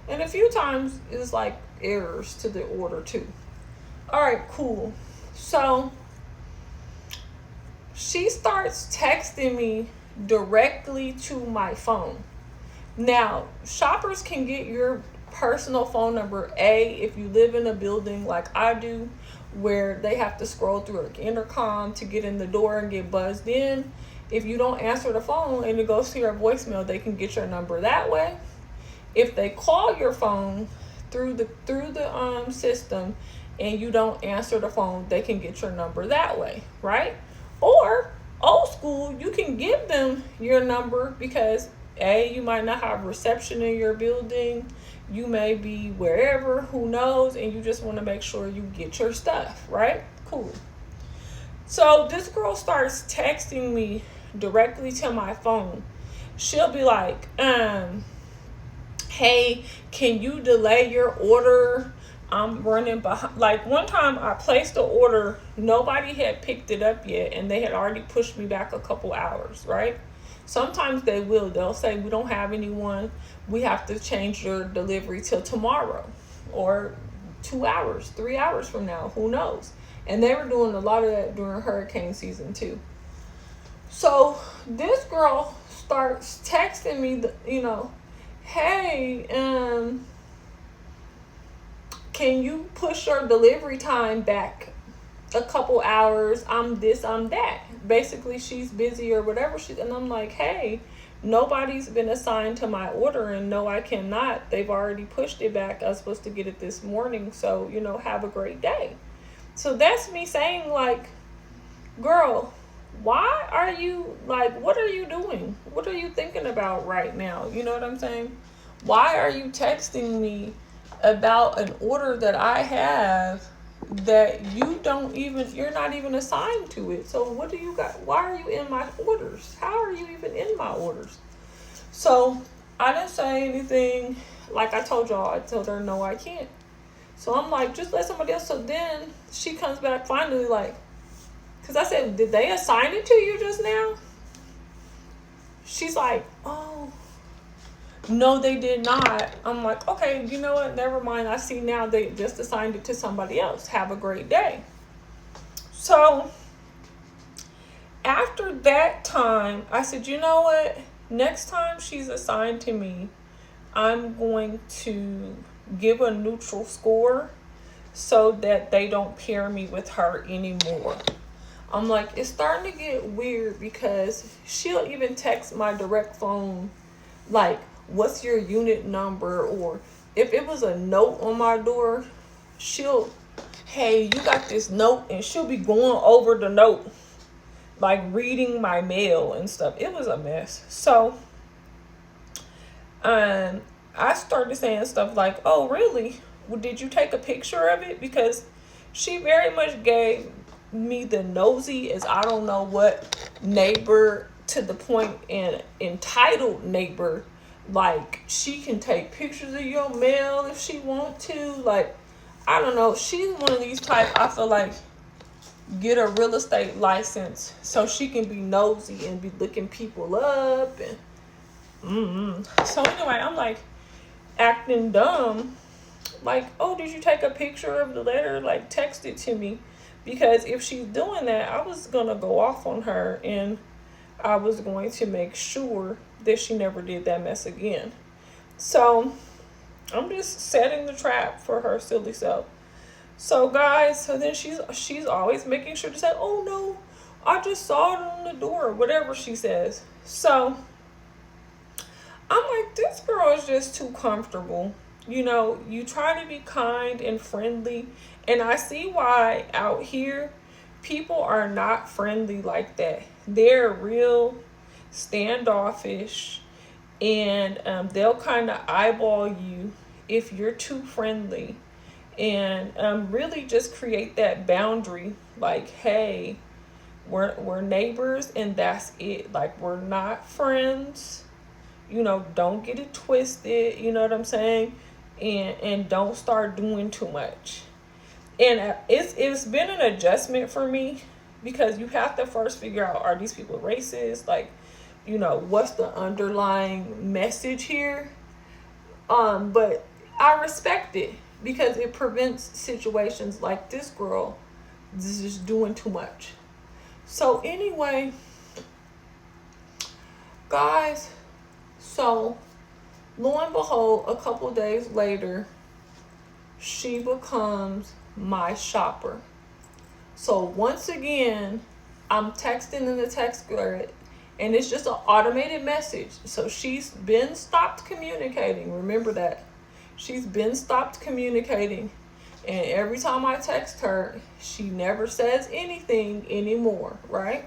And a few times it's like errors to the order too. All right, cool. So she starts texting me directly to my phone. Now, shoppers can get your personal phone number, if you live in a building like I do, where they have to scroll through an intercom to get in the door and get buzzed in. If you don't answer the phone and it goes to your voicemail, they can get your number that way. If they call your phone through the system and you don't answer the phone, they can get your number that way, right? Or old school, you can give them your number, because You might not have reception in your building. You may be wherever, who knows, and you just want to make sure you get your stuff, right? Cool. So this girl starts texting me directly to my phone. She'll be like, hey, can you delay your order? I'm running behind. Like one time I placed the order, nobody had picked it up yet, and they had already pushed me back a couple hours, right? Sometimes they will. They'll say, we don't have anyone. We have to change your delivery till tomorrow or 2 hours, 3 hours from now. Who knows? And they were doing a lot of that during hurricane season too. So this girl starts texting me, hey, can you push your delivery time back a couple hours? I'm this, I'm that. Basically, she's busy or whatever. And I'm like, hey, nobody's been assigned to my order, and no, I cannot. They've already pushed it back. I was supposed to get it this morning, so, have a great day. So that's me saying, like, girl, why are you, like, what are you doing? What are you thinking about right now? You know what I'm saying? Why are you texting me about an order that I have that you're not even assigned to it? So what do you got? Why are you in my orders? How are you even in my orders? So I didn't say anything. Like I told y'all, I told her, no, I can't. So I'm like, just let somebody else. So then she comes back finally, like, because I said, did they assign it to you just now? She's like, oh, no, they did not. I'm like, okay, you know what? Never mind. I see now they just assigned it to somebody else. Have a great day. So after that time, I said, you know what? Next time she's assigned to me, I'm going to give a neutral score so that they don't pair me with her anymore. I'm like, it's starting to get weird because she'll even text my direct phone, like, what's your unit number? Or if it was a note on my door, hey, you got this note, and she'll be going over the note, like reading my mail and stuff. It was a mess. So I started saying stuff like, oh, really? Well, did you take a picture of it? Because she very much gave me the nosy as I don't know what neighbor, to the point and entitled neighbor. Like, she can take pictures of your mail if she want to. Like, I don't know. She's one of these type, I feel like, get a real estate license so she can be nosy and be looking people up. And so anyway, I'm like acting dumb. Like, oh, did you take a picture of the letter? Like, text it to me. Because if she's doing that, I was going to go off on her, and I was going to make sure that she never did that mess again. So I'm just setting the trap for her silly self. So guys, so then she's always making sure to say, oh no, I just saw it on the door, whatever she says. So I'm like, this girl is just too comfortable. You try to be kind and friendly, and I see why out here people are not friendly like that. They're real standoffish, and they'll kind of eyeball you if you're too friendly, and really just create that boundary, like, hey, we're neighbors, and that's it. Like, we're not friends. Don't get it twisted. You know what I'm saying? And don't start doing too much. And it's been an adjustment for me, because you have to first figure out, are these people racist? Like, what's the underlying message here? But I respect it, because it prevents situations like this girl just doing too much. So anyway, guys, so lo and behold, a couple days later, she becomes my shopper. So once again, I'm texting in the text grid, and it's just an automated message. So she's been stopped communicating. Remember that. She's been stopped communicating. And every time I text her, she never says anything anymore, right?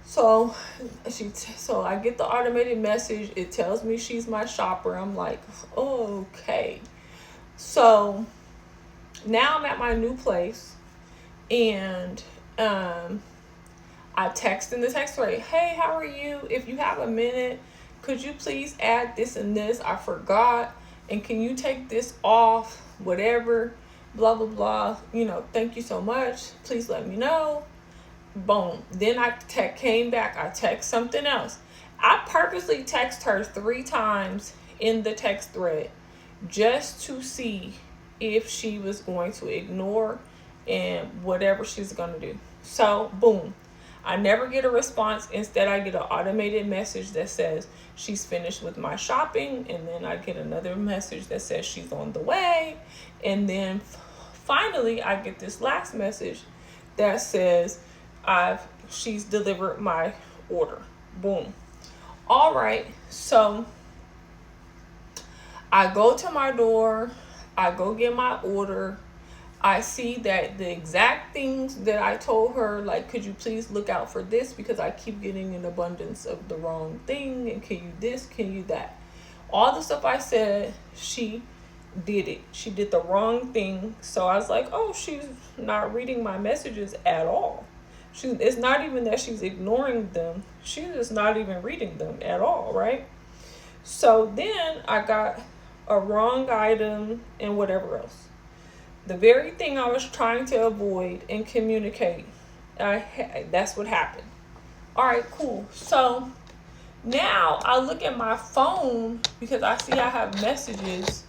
So so I get the automated message. It tells me she's my shopper. I'm like, okay. So now I'm at my new place, and I text in the text thread, hey, how are you? If you have a minute, could you please add this and this? I forgot. And can you take this off? Whatever, blah, blah, blah. Thank you so much. Please let me know. Boom. Then I came back. I text something else. I purposely text her 3 times in the text thread just to see if she was going to ignore and whatever she's going to do. So, boom. I never get a response. Instead, I get an automated message that says she's finished with my shopping. And then I get another message that says she's on the way. And then finally, I get this last message that says she's delivered my order. Boom. All right. So I go to my door. I go get my order. I see that the exact things that I told her, like, could you please look out for this because I keep getting an abundance of the wrong thing, and can you this, can you that. All the stuff I said, she did it. She did the wrong thing. So I was like, oh, she's not reading my messages at all. It's not even that she's ignoring them. She's just not even reading them at all, right? So then I got a wrong item and whatever else. The very thing I was trying to avoid and communicate, that's what happened. All right, cool. So now I look at my phone because I see I have messages,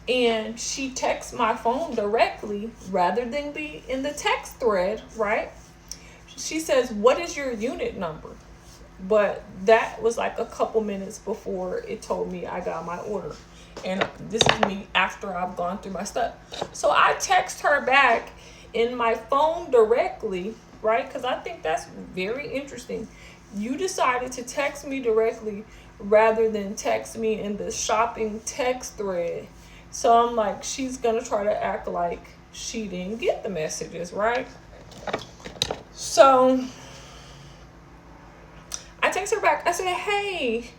and she texts my phone directly rather than be in the text thread, right? She says, what is your unit number? But that was like a couple minutes before it told me I got my order. And this is me after I've gone through my stuff. So I text her back in my phone directly, right? Because I think that's very interesting. You decided to text me directly rather than text me in the shopping text thread. So I'm like, she's going to try to act like she didn't get the messages, right? So I text her back. I said, hey,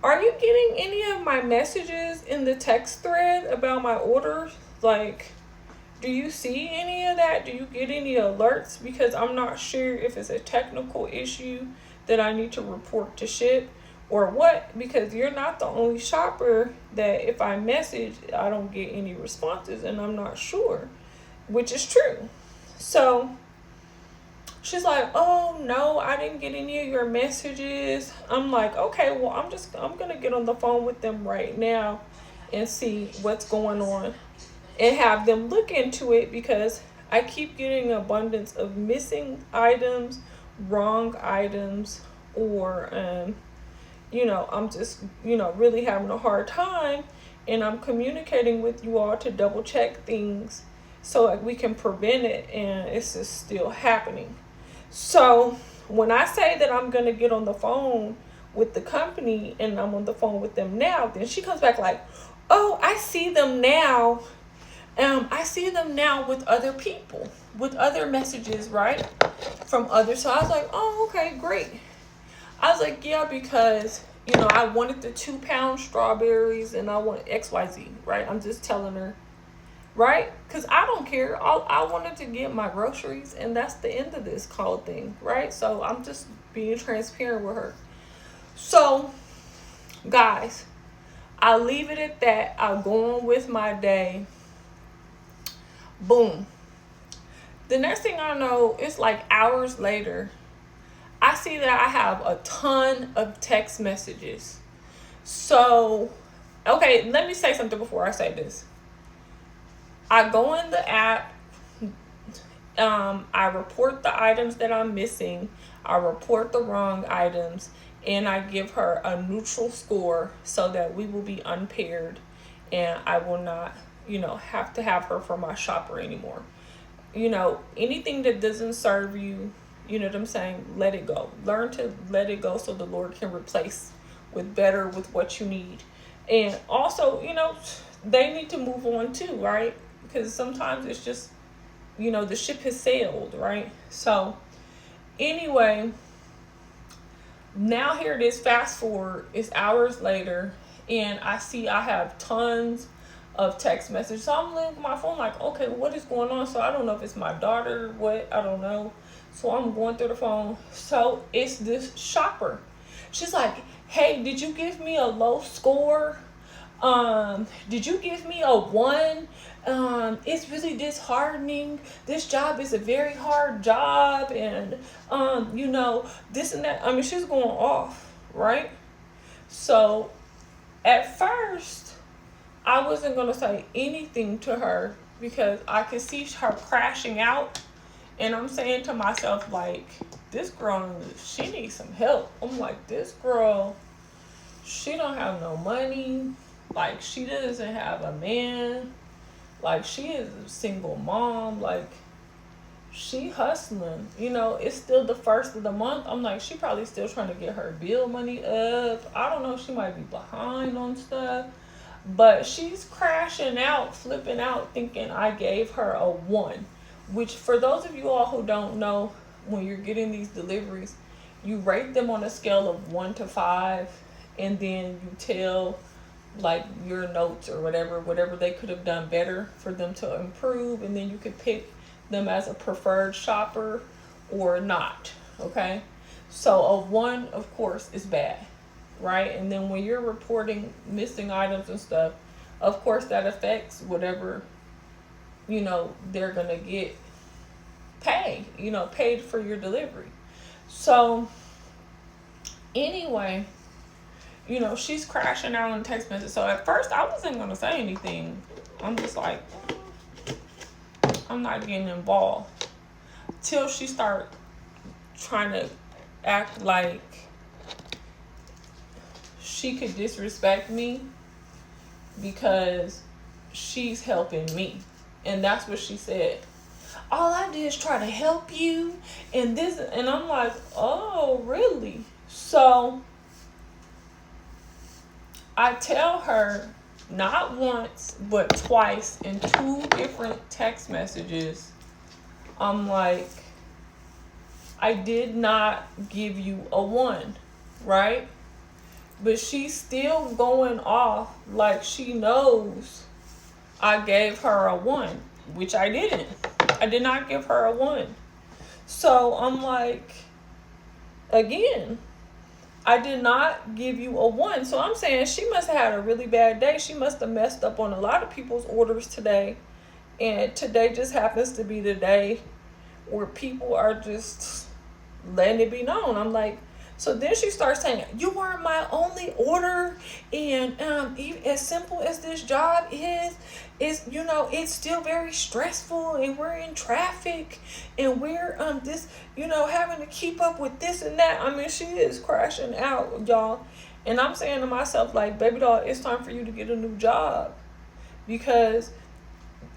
are you getting any of my messages in the text thread about my order? Like, do you see any of that? Do you get any alerts? Because I'm not sure if it's a technical issue that I need to report to ship or what. Because you're not the only shopper that if I message, I don't get any responses, and I'm not sure, which is true. So she's like, oh, no, I didn't get any of your messages. I'm like, okay, well, I'm going to get on the phone with them right now and see what's going on and have them look into it, because I keep getting an abundance of missing items, wrong items, or, I'm just, really having a hard time, and I'm communicating with you all to double check things so we can prevent it, and it's just still happening. So when I say that I'm going to get on the phone with the company and I'm on the phone with them now, then she comes back like, oh, I see them now. I see them now with other people, with other messages, right? From others. So I was like, oh, okay, great. I was like, yeah, because, I wanted the 2-pound strawberries and I want XYZ, right? I'm just telling her. Right? Because I don't care. I wanted to get my groceries, and that's the end of this call thing, right? So I'm just being transparent with her. So, guys, I'll leave it at that. I'll go on with my day. Boom. The next thing I know, it's like hours later, I see that I have a ton of text messages. So, okay, let me say something before I say this. I go in the app, I report the items that I'm missing, I report the wrong items, and I give her a neutral score so that we will be unpaired, and I will not, have to have her for my shopper anymore. Anything that doesn't serve you, you know what I'm saying, let it go. Learn to let it go so the Lord can replace with better, with what you need. And also, they need to move on too, right? Because sometimes it's just, the ship has sailed, right? So anyway, Now here it is, fast forward, it's hours later, and I see I have tons of text messages. So I'm looking at my phone like, okay, what is going on? So I don't know if it's my daughter, what, I don't know. So I'm going through the phone. So it's this shopper. She's like, hey, did you give me a low score? Did you give me a 1? It's really disheartening. This job is a very hard job, and you know, this and that. I mean, she's going off, right? So at first I wasn't gonna say anything to her because I could see her crashing out, and I'm saying to myself, like, this girl, she needs some help. I'm like, this girl, she don't have no money. Like, she doesn't have a man. Like, she is a single mom. Like, she hustling. You know, it's still the first of the month. I'm like, she probably still trying to get her bill money up. I don't know. She might be behind on stuff. But she's crashing out, flipping out, thinking I gave her a 1. Which, for those of you all who don't know, when you're getting these deliveries, you rate them on a scale of 1 to 5. And then you tell, like, your notes or whatever they could have done better for them to improve, and then you could pick them as a preferred shopper or not. Okay, so a 1, of course, is bad, right? And then when you're reporting missing items and stuff, of course that affects whatever, you know, they're gonna get paid for your delivery. So anyway, you know, she's crashing out on text message. So at first I wasn't going to say anything. I'm just like, I'm not getting involved. Till she started trying to act like she could disrespect me because she's helping me. And that's what she said. All I did is try to help you. And I'm like, oh, really? So I tell her not once, but twice in 2 different text messages. I'm like, I did not give you a 1, right? But she's still going off like she knows I gave her a 1, which I didn't. I did not give her a 1. So I'm like, again, I did not give you a 1. So I'm saying she must have had a really bad day. She must have messed up on a lot of people's orders today. And today just happens to be the day where people are just letting it be known. I'm like, so then she starts saying, you weren't my only order. And even as simple as this job is, you know, it's still very stressful, and we're in traffic, and we're this, you know, having to keep up with this and that. I mean, she is crashing out, y'all. And I'm saying to myself, like, baby doll, it's time for you to get a new job, because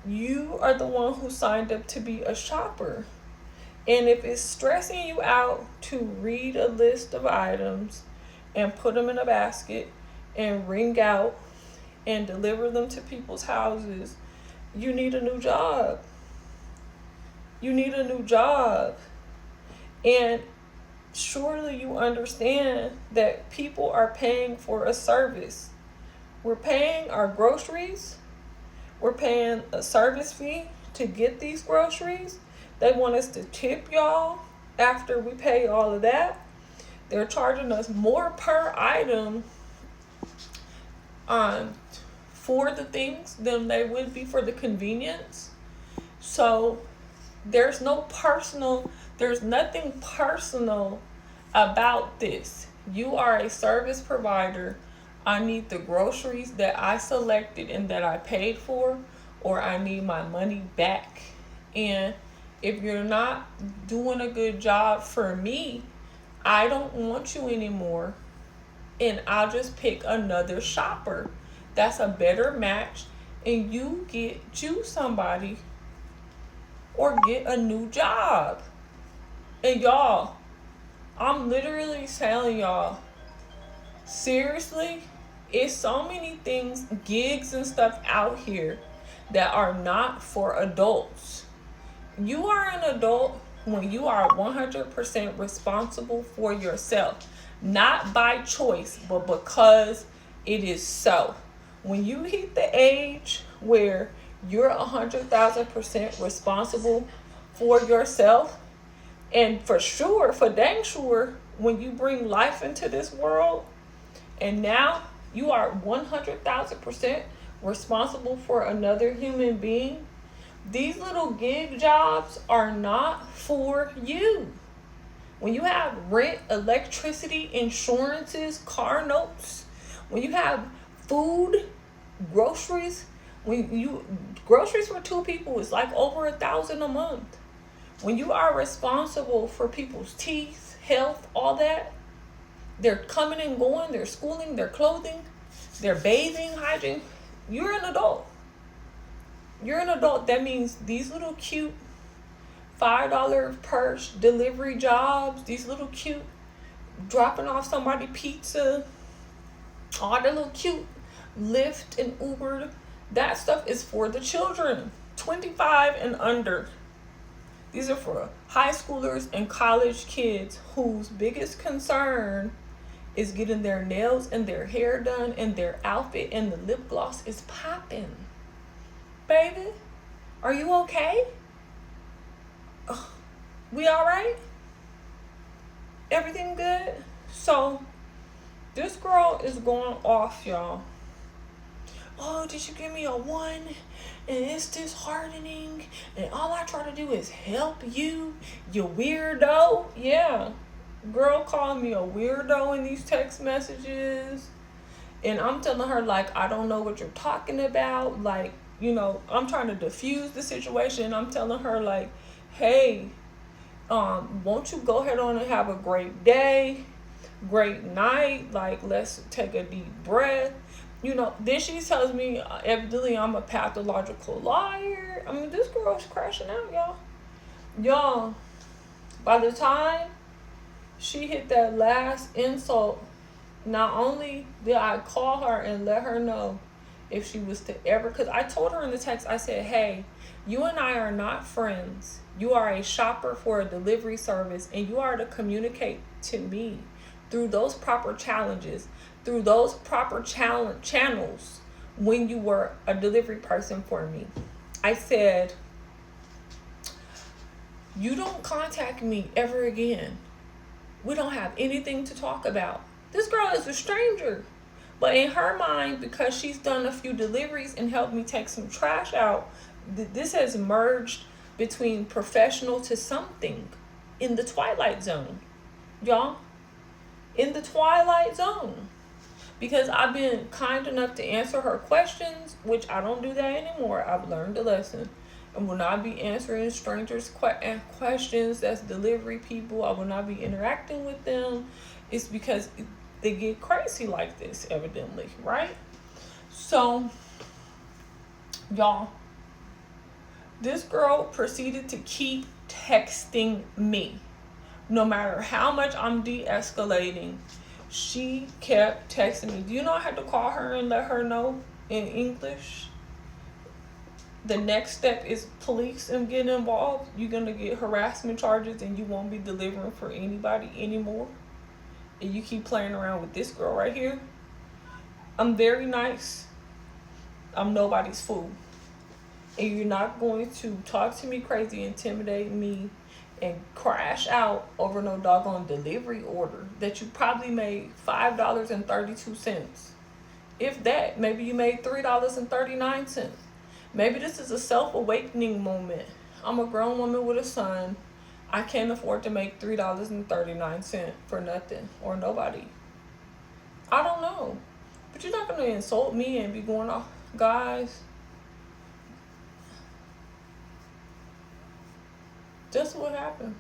you are the one who signed up to be a shopper. And if it's stressing you out to read a list of items and put them in a basket and ring out and deliver them to people's houses, you need a new job. You need a new job. And surely you understand that people are paying for a service. We're paying our groceries. We're paying a service fee to get these groceries. They want us to tip y'all after we pay all of that. They're charging us more per item for the things than they would be for the convenience. So there's nothing personal about this. You are a service provider. I need the groceries that I selected and that I paid for, or I need my money back. And if you're not doing a good job for me, I don't want you anymore. And I'll just pick another shopper that's a better match, and you get you somebody or get a new job. And y'all, I'm literally telling y'all, seriously, it's so many things, gigs and stuff out here that are not for adults. You are an adult when you are 100% responsible for yourself. not by choice, but because it is so. When you hit the age where you're 100,000% responsible for yourself, and for sure, for dang sure, when you bring life into this world, and now you are 100,000% responsible for another human being, these little gig jobs are not for you. When you have rent, electricity, insurances, car notes, when you have food, groceries, groceries for two people is like over $1,000 a month. When you are responsible for people's teeth, health, all that, they're coming and going, they're schooling, they're clothing, they're bathing, hygiene. You're an adult. You're an adult. That means these little cute $5 purse delivery jobs, these little cute dropping off somebody pizza, all the little cute Lyft and Uber, that stuff is for the children, 25 and under. These are for high schoolers and college kids whose biggest concern is getting their nails and their hair done and their outfit and the lip gloss is popping. Baby, are you okay? We all right? Everything good? So this girl is going off, y'all. Oh, did you give me a 1? And it's disheartening. And all I try to do is help you, you weirdo. Yeah. Girl called me a weirdo in these text messages. And I'm telling her, like, I don't know what you're talking about. Like, you know, I'm trying to diffuse the situation. I'm telling her, like, hey, won't you go ahead on and have a great day, great night? Like, let's take a deep breath. You know, then she tells me, evidently, I'm a pathological liar. I mean, this girl's crashing out, y'all. Y'all, by the time she hit that last insult, not only did I call her and let her know if she was to ever, because I told her in the text, I said, hey, you and I are not friends. You are a shopper for a delivery service, and you are to communicate to me through those proper challenges, through those proper channels when you were a delivery person for me. I said, you don't contact me ever again. We don't have anything to talk about. This girl is a stranger. But in her mind, because she's done a few deliveries and helped me take some trash out, this has merged between professional to something in the twilight zone. Y'all, in the twilight zone. Because I've been kind enough to answer her questions, which I don't do that anymore. I've learned a lesson. I will not be answering strangers' questions. That's delivery people. I will not be interacting with them. It's because they get crazy like this, evidently, right? So, y'all, this girl proceeded to keep texting me. No matter how much I'm de-escalating, she kept texting me. Do you know I had to call her and let her know in English? The next step is police and get involved. You're going to get harassment charges and you won't be delivering for anybody anymore. And you keep playing around with this girl right here. I'm very nice. I'm nobody's fool. And you're not going to talk to me crazy, intimidate me, and crash out over no doggone delivery order that you probably made $5.32. If that, maybe you made $3.39. Maybe this is a self-awakening moment. I'm a grown woman with a son. I can't afford to make $3.39 for nothing or nobody. I don't know. But you're not going to insult me and be going off. Guys, that's what happened.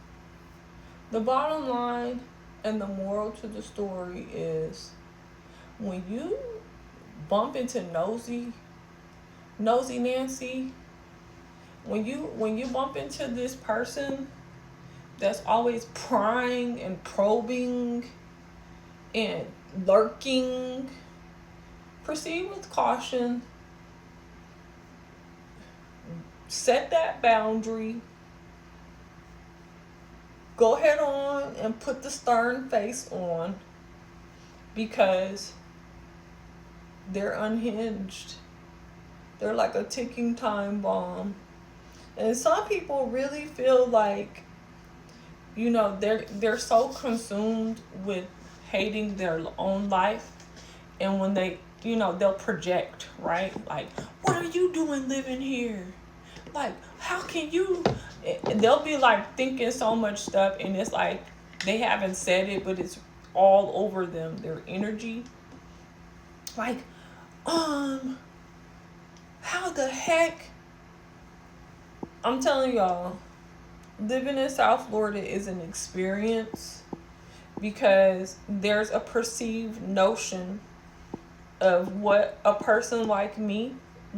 The bottom line and the moral to the story is when you bump into nosy Nancy, when you bump into this person that's always prying and probing and lurking, proceed with caution. Set that boundary. Go ahead on and put the stern face on because they're unhinged. They're like a ticking time bomb. And some people really feel like, you know, they're so consumed with hating their own life, and when they, you know, they'll project, right? Like, what are you doing living here? Like, how can you? And they'll be like thinking so much stuff, and it's like they haven't said it, but it's all over them, their energy. Like, how the heck? I'm telling y'all, living in South Florida is an experience, because there's a perceived notion of what a person like me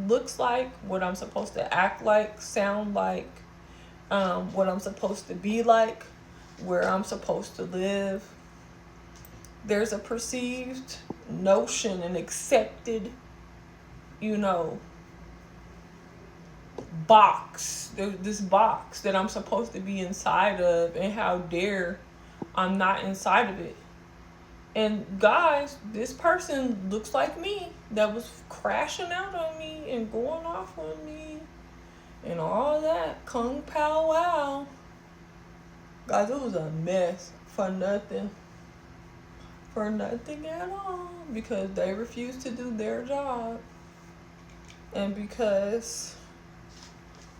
looks like, what I'm supposed to act like, sound like, what I'm supposed to be like, where I'm supposed to live. There's a perceived notion, an accepted, you know, box. There's this box that I'm supposed to be inside of, and how dare I'm not inside of it. And guys, this person looks like me, that was crashing out on me and going off on me and all that. Kung Pow Wow. Guys, it was a mess for nothing. For nothing at all. Because they refused to do their job. And because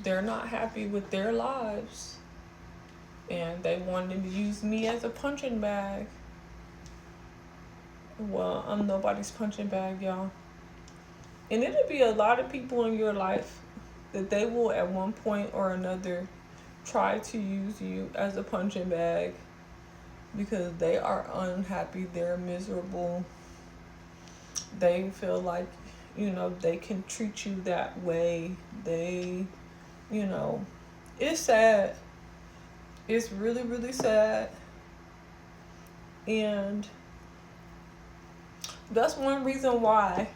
they're not happy with their lives. And they wanted to use me as a punching bag. Well, I'm nobody's punching bag, y'all. And it'll be a lot of people in your life that they will at one point or another try to use you as a punching bag, because they are unhappy, they're miserable. They feel like, you know, they can treat you that way. They, you know, it's sad. It's really, really sad. And that's one reason why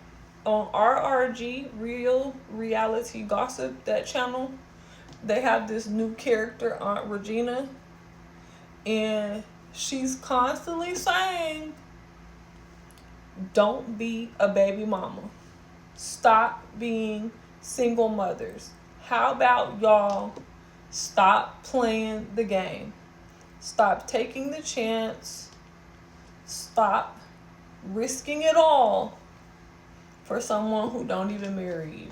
on RRG, Real Reality Gossip, that channel, they have this new character, Aunt Regina, and she's constantly saying, don't be a baby mama. Stop being single mothers. How about y'all stop playing the game? Stop taking the chance. Stop risking it all for someone who don't even marry you.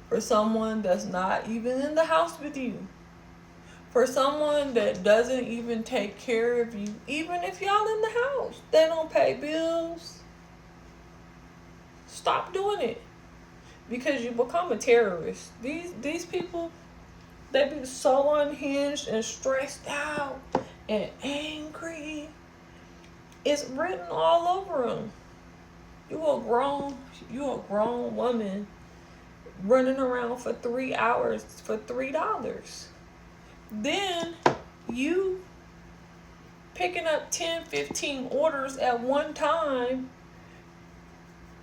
For someone that's not even in the house with you. For someone that doesn't even take care of you, even if y'all in the house. They don't pay bills. Stop doing it. Because you become a terrorist. These people, they be so unhinged and stressed out and angry. It's written all over them. You a grown woman running around for 3 hours for $3. Then you picking up 10, 15 orders at one time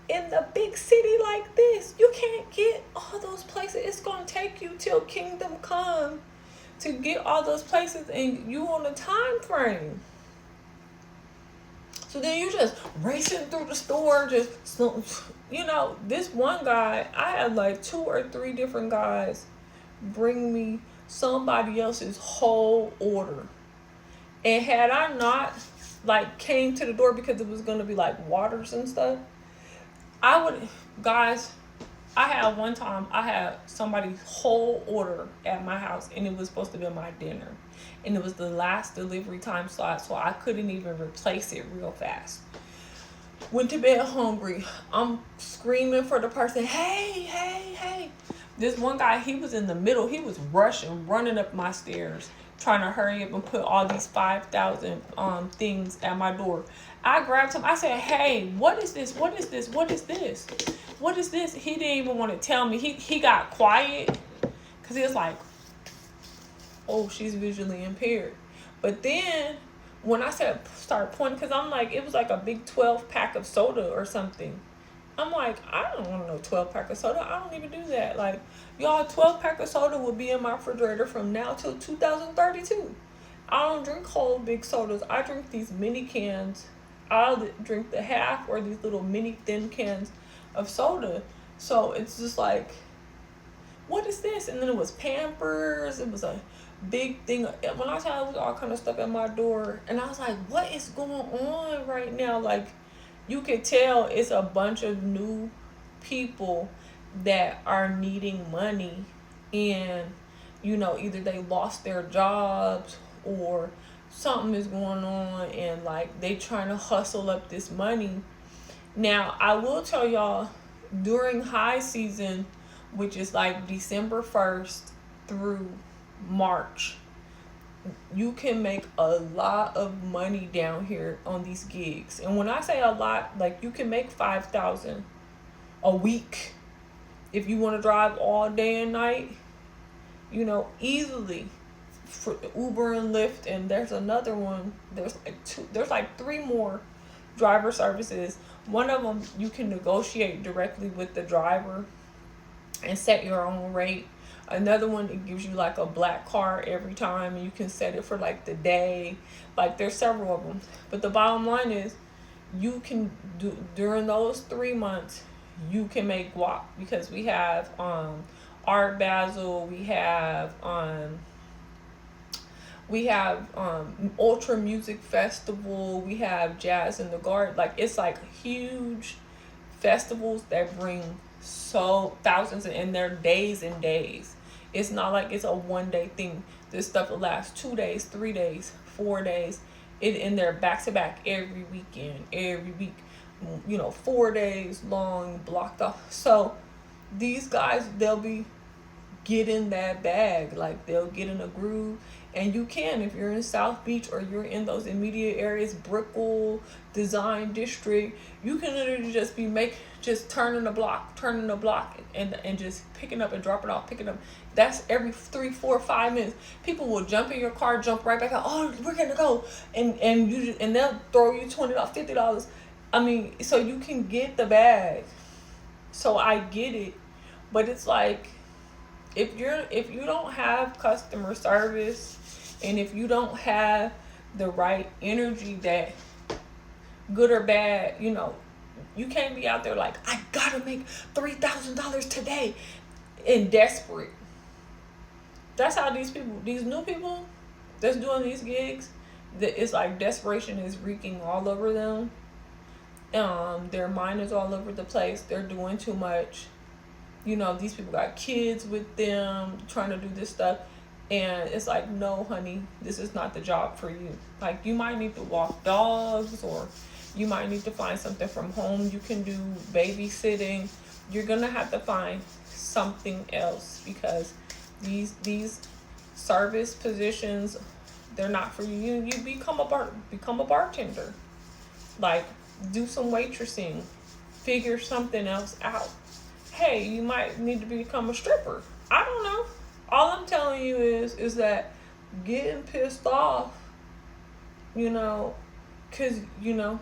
in the big city like this. You can't get all those places. It's going to take you till Kingdom Come to get all those places, and you on a time frame. So then you just racing through the store, just, you know, this one guy, I had like 2 or 3 different guys bring me somebody else's whole order. And had I not like came to the door, because it was going to be like waters and stuff, I would, guys, I had one time, I had somebody's whole order at my house, and it was supposed to be my dinner. And it was the last delivery time slot, so I couldn't even replace it real fast. Went to bed hungry. I'm screaming for the person, hey. This one guy, he was in the middle. He was rushing, running up my stairs, trying to hurry up and put all these 5,000 things at my door. I grabbed him. I said, hey, what is this? What is this? What is this? What is this? He didn't even want to tell me. He got quiet because he was like, oh, she's visually impaired. But then when I start pointing, because I'm like, it was like a big 12-pack of soda or something. I'm like, I don't want no 12-pack of soda. I don't even do that. Like, y'all, 12-pack of soda will be in my refrigerator from now till 2032. I don't drink whole big sodas. I drink these mini cans I'll drink the half or these little mini thin cans of soda. So it's just like, what is this? And then it was Pampers. It was a big thing. When I tell you, it was all kind of stuff at my door. And I was like, what is going on right now? Like, you could tell it's a bunch of new people that are needing money. And, you know, either they lost their jobs or something is going on. And, like, they trying to hustle up this money. Now, I will tell y'all, during high season, which is like December 1st through March, you can make a lot of money down here on these gigs. And when I say a lot, like, you can make $5,000 a week if you want to drive all day and night, you know, easily, for Uber and Lyft. And there's another one, there's like 3 more driver services. One of them you can negotiate directly with the driver and set your own rate. Another one, it gives you like a black car every time, and you can set it for like the day. Like, there's several of them. But the bottom line is, you can do, during those 3 months, you can make guap, because we have Art Basel, we have Ultra Music Festival, we have Jazz in the Garden. Like, it's like huge festivals that bring so thousands, and they're days and days. It's not like it's a one-day thing. This stuff will last 2 days, 3 days, 4 days. And they're back to back every weekend, every week, you know, 4 days long, blocked off. So these guys, they'll be getting that bag. Like, they'll get in a groove. And you can, if you're in South Beach or you're in those immediate areas, Brickell, Design District, you can literally just be just turning the block, and just picking up and dropping off, picking up. That's every 3, 4, 5 minutes. People will jump in your car, jump right back out. Oh, we're gonna go, and they'll throw you $20, $50. I mean, so you can get the bag. So I get it, but it's like, if you don't have customer service, and if you don't have the right energy, that good or bad, you know, you can't be out there like, I gotta make $3,000 today, and desperate. That's how these new people that's doing these gigs, that it's like desperation is wreaking all over them. Their mind is all over the place. They're doing too much. You know, these people got kids with them trying to do this stuff. And it's like, no, honey, this is not the job for you. Like, you might need to walk dogs, or you might need to find something from home you can do, babysitting. You're going to have to find something else, because these service positions, they're not for you. You become a bartender. Like, do some waitressing. Figure something else out. Hey, you might need to become a stripper. I don't know. All I'm telling you is that getting pissed off, you know, because, you know,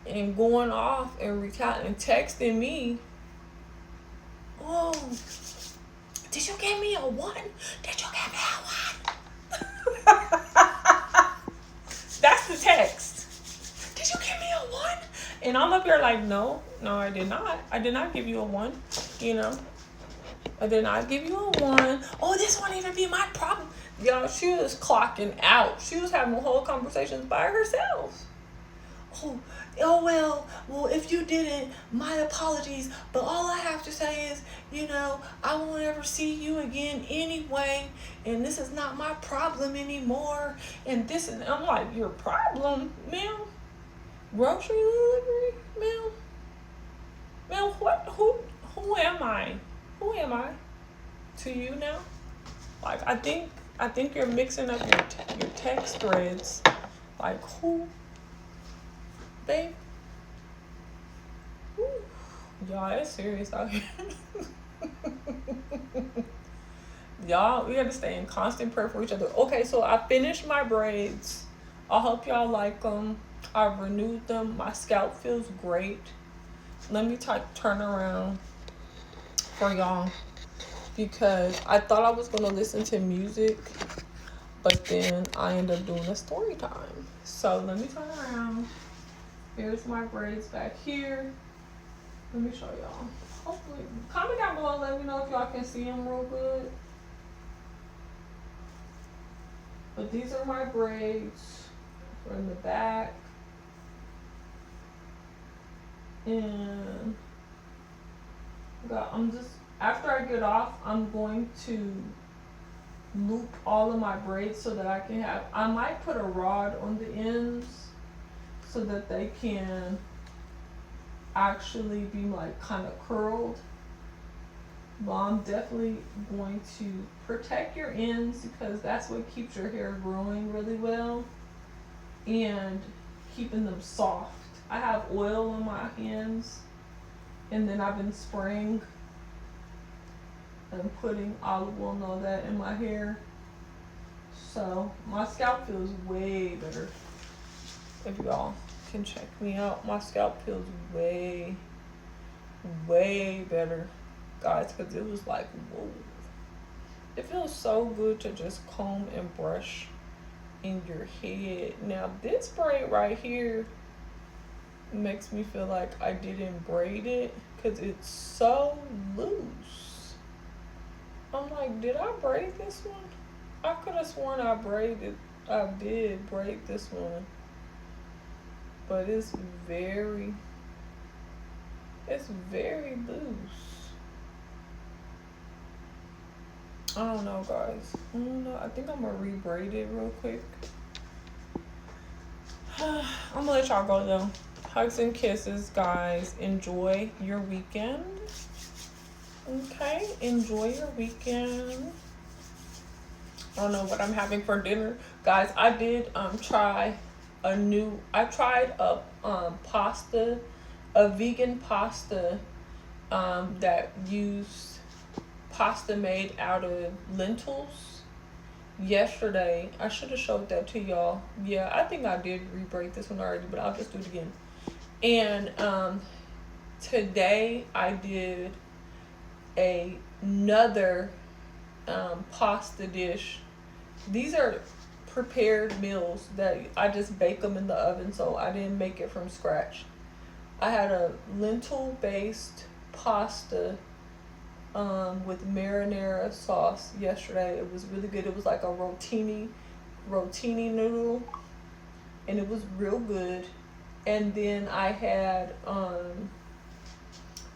and going off and and texting me, oh, did you give me a 1? Did you give me a 1? That's the text. Did you give me a 1? And I'm up here like, no, I did not. I did not give you a 1, you know. I did not give you a 1. Oh, this won't even be my problem. Y'all, she was clocking out. She was having whole conversations by herself. Oh, well, if you didn't, my apologies. But all I have to say is, you know, I won't ever see you again anyway. And this is not my problem anymore. And this, and I'm like, your problem, ma'am? Grocery delivery, ma'am? Ma'am, who am I? Who am I to you now? Like, I think you're mixing up your text threads. Like, who? Babe? Ooh. Y'all, it's serious out here. Y'all, we gotta stay in constant prayer for each other. Okay, so I finished my braids. I hope y'all like them. I renewed them. My scalp feels great. Let me turn around for y'all, because I thought I was gonna listen to music, But then I end up doing a story time. So let me turn around. Here's my braids back here. Let me show y'all. Hopefully, comment down below, let me know if y'all can see them real good. But these are my braids from the back. And I'm just, after I get off, I'm going to loop all of my braids so that I can have, I might put a rod on the ends so that they can actually be like kind of curled. But I'm definitely going to protect your ends because that's what keeps your hair growing really well and keeping them soft. I have oil on my hands and then I've been spraying and putting olive oil and all that in my hair. So my scalp feels way better. If y'all can check me out, my scalp feels way better, guys, because it was like, whoa. It feels so good to just comb and brush in your head. Now this braid right here makes me feel like I didn't braid it because it's so loose. I'm like, did I braid this one? I could have sworn I did braid this one. But it's very loose. I don't know, guys. I don't know. I think I'm gonna re-braid it real quick. I'm gonna let y'all go though. Hugs and kisses, guys. Enjoy your weekend. Okay, enjoy your weekend. I don't know what I'm having for dinner, guys. I did try a vegan pasta that used pasta made out of lentils yesterday. I should have showed that to y'all. Yeah, I think I did re-break this one already, but I'll just do it again. And today I did another pasta dish. These are prepared meals that I just bake them in the oven, so I didn't make it from scratch. I had a lentil based pasta with marinara sauce yesterday. It was really good. It was like a rotini noodle, and it was real good. And then I had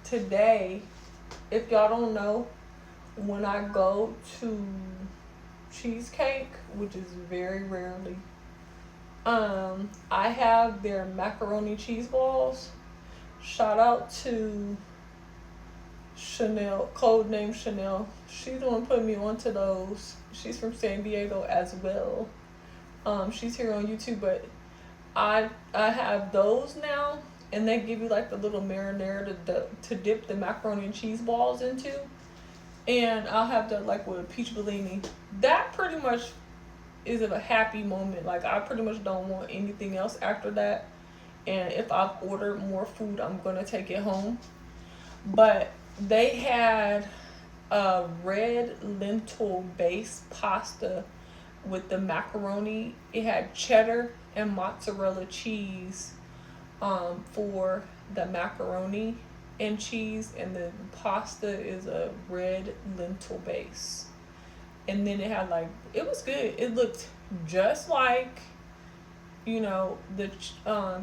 today, if y'all don't know, when I go to cheesecake, which is very rarely, I have their macaroni cheese balls. Shout out to Chanel, codename Chanel. She's the one putting me onto those. She's from San Diego as well. She's here on YouTube, but I have those now, and they give you like the little marinara to dip the macaroni and cheese balls into. And I'll have that like with a peach bellini. That pretty much is a happy moment. Like I pretty much don't want anything else after that. And if I've ordered more food, I'm gonna take it home. But they had a red lentil based pasta with the macaroni. It had cheddar and mozzarella cheese for the macaroni and cheese, and the pasta is a red lentil base. And then it had like, it was good. It looked just like, you know, the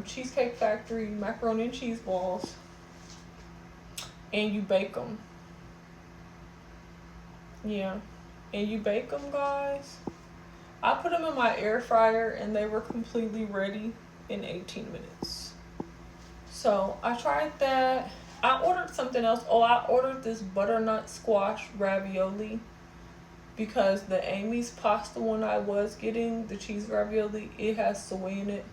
Cheesecake Factory macaroni and cheese balls, and you bake them. Yeah, and you bake them, guys. I put them in my air fryer and they were completely ready in 18 minutes. So I tried that. I ordered something else. Oh, I ordered this butternut squash ravioli because the Amy's pasta one I was getting, the cheese ravioli, it has soy in it.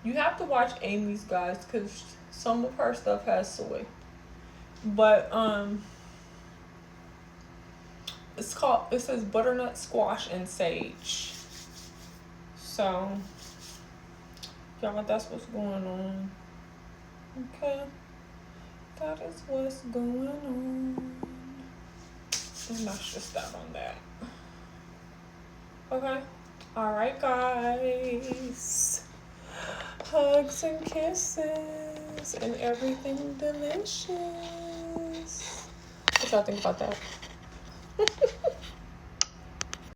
You have to watch Amy's, guys, because some of her stuff has soy. But it says butternut squash and sage. So y'all, that's what's going on. Okay, that is what's going on. And that's just that on that. Okay, All right, guys. Hugs and kisses and everything delicious. What y'all think about that?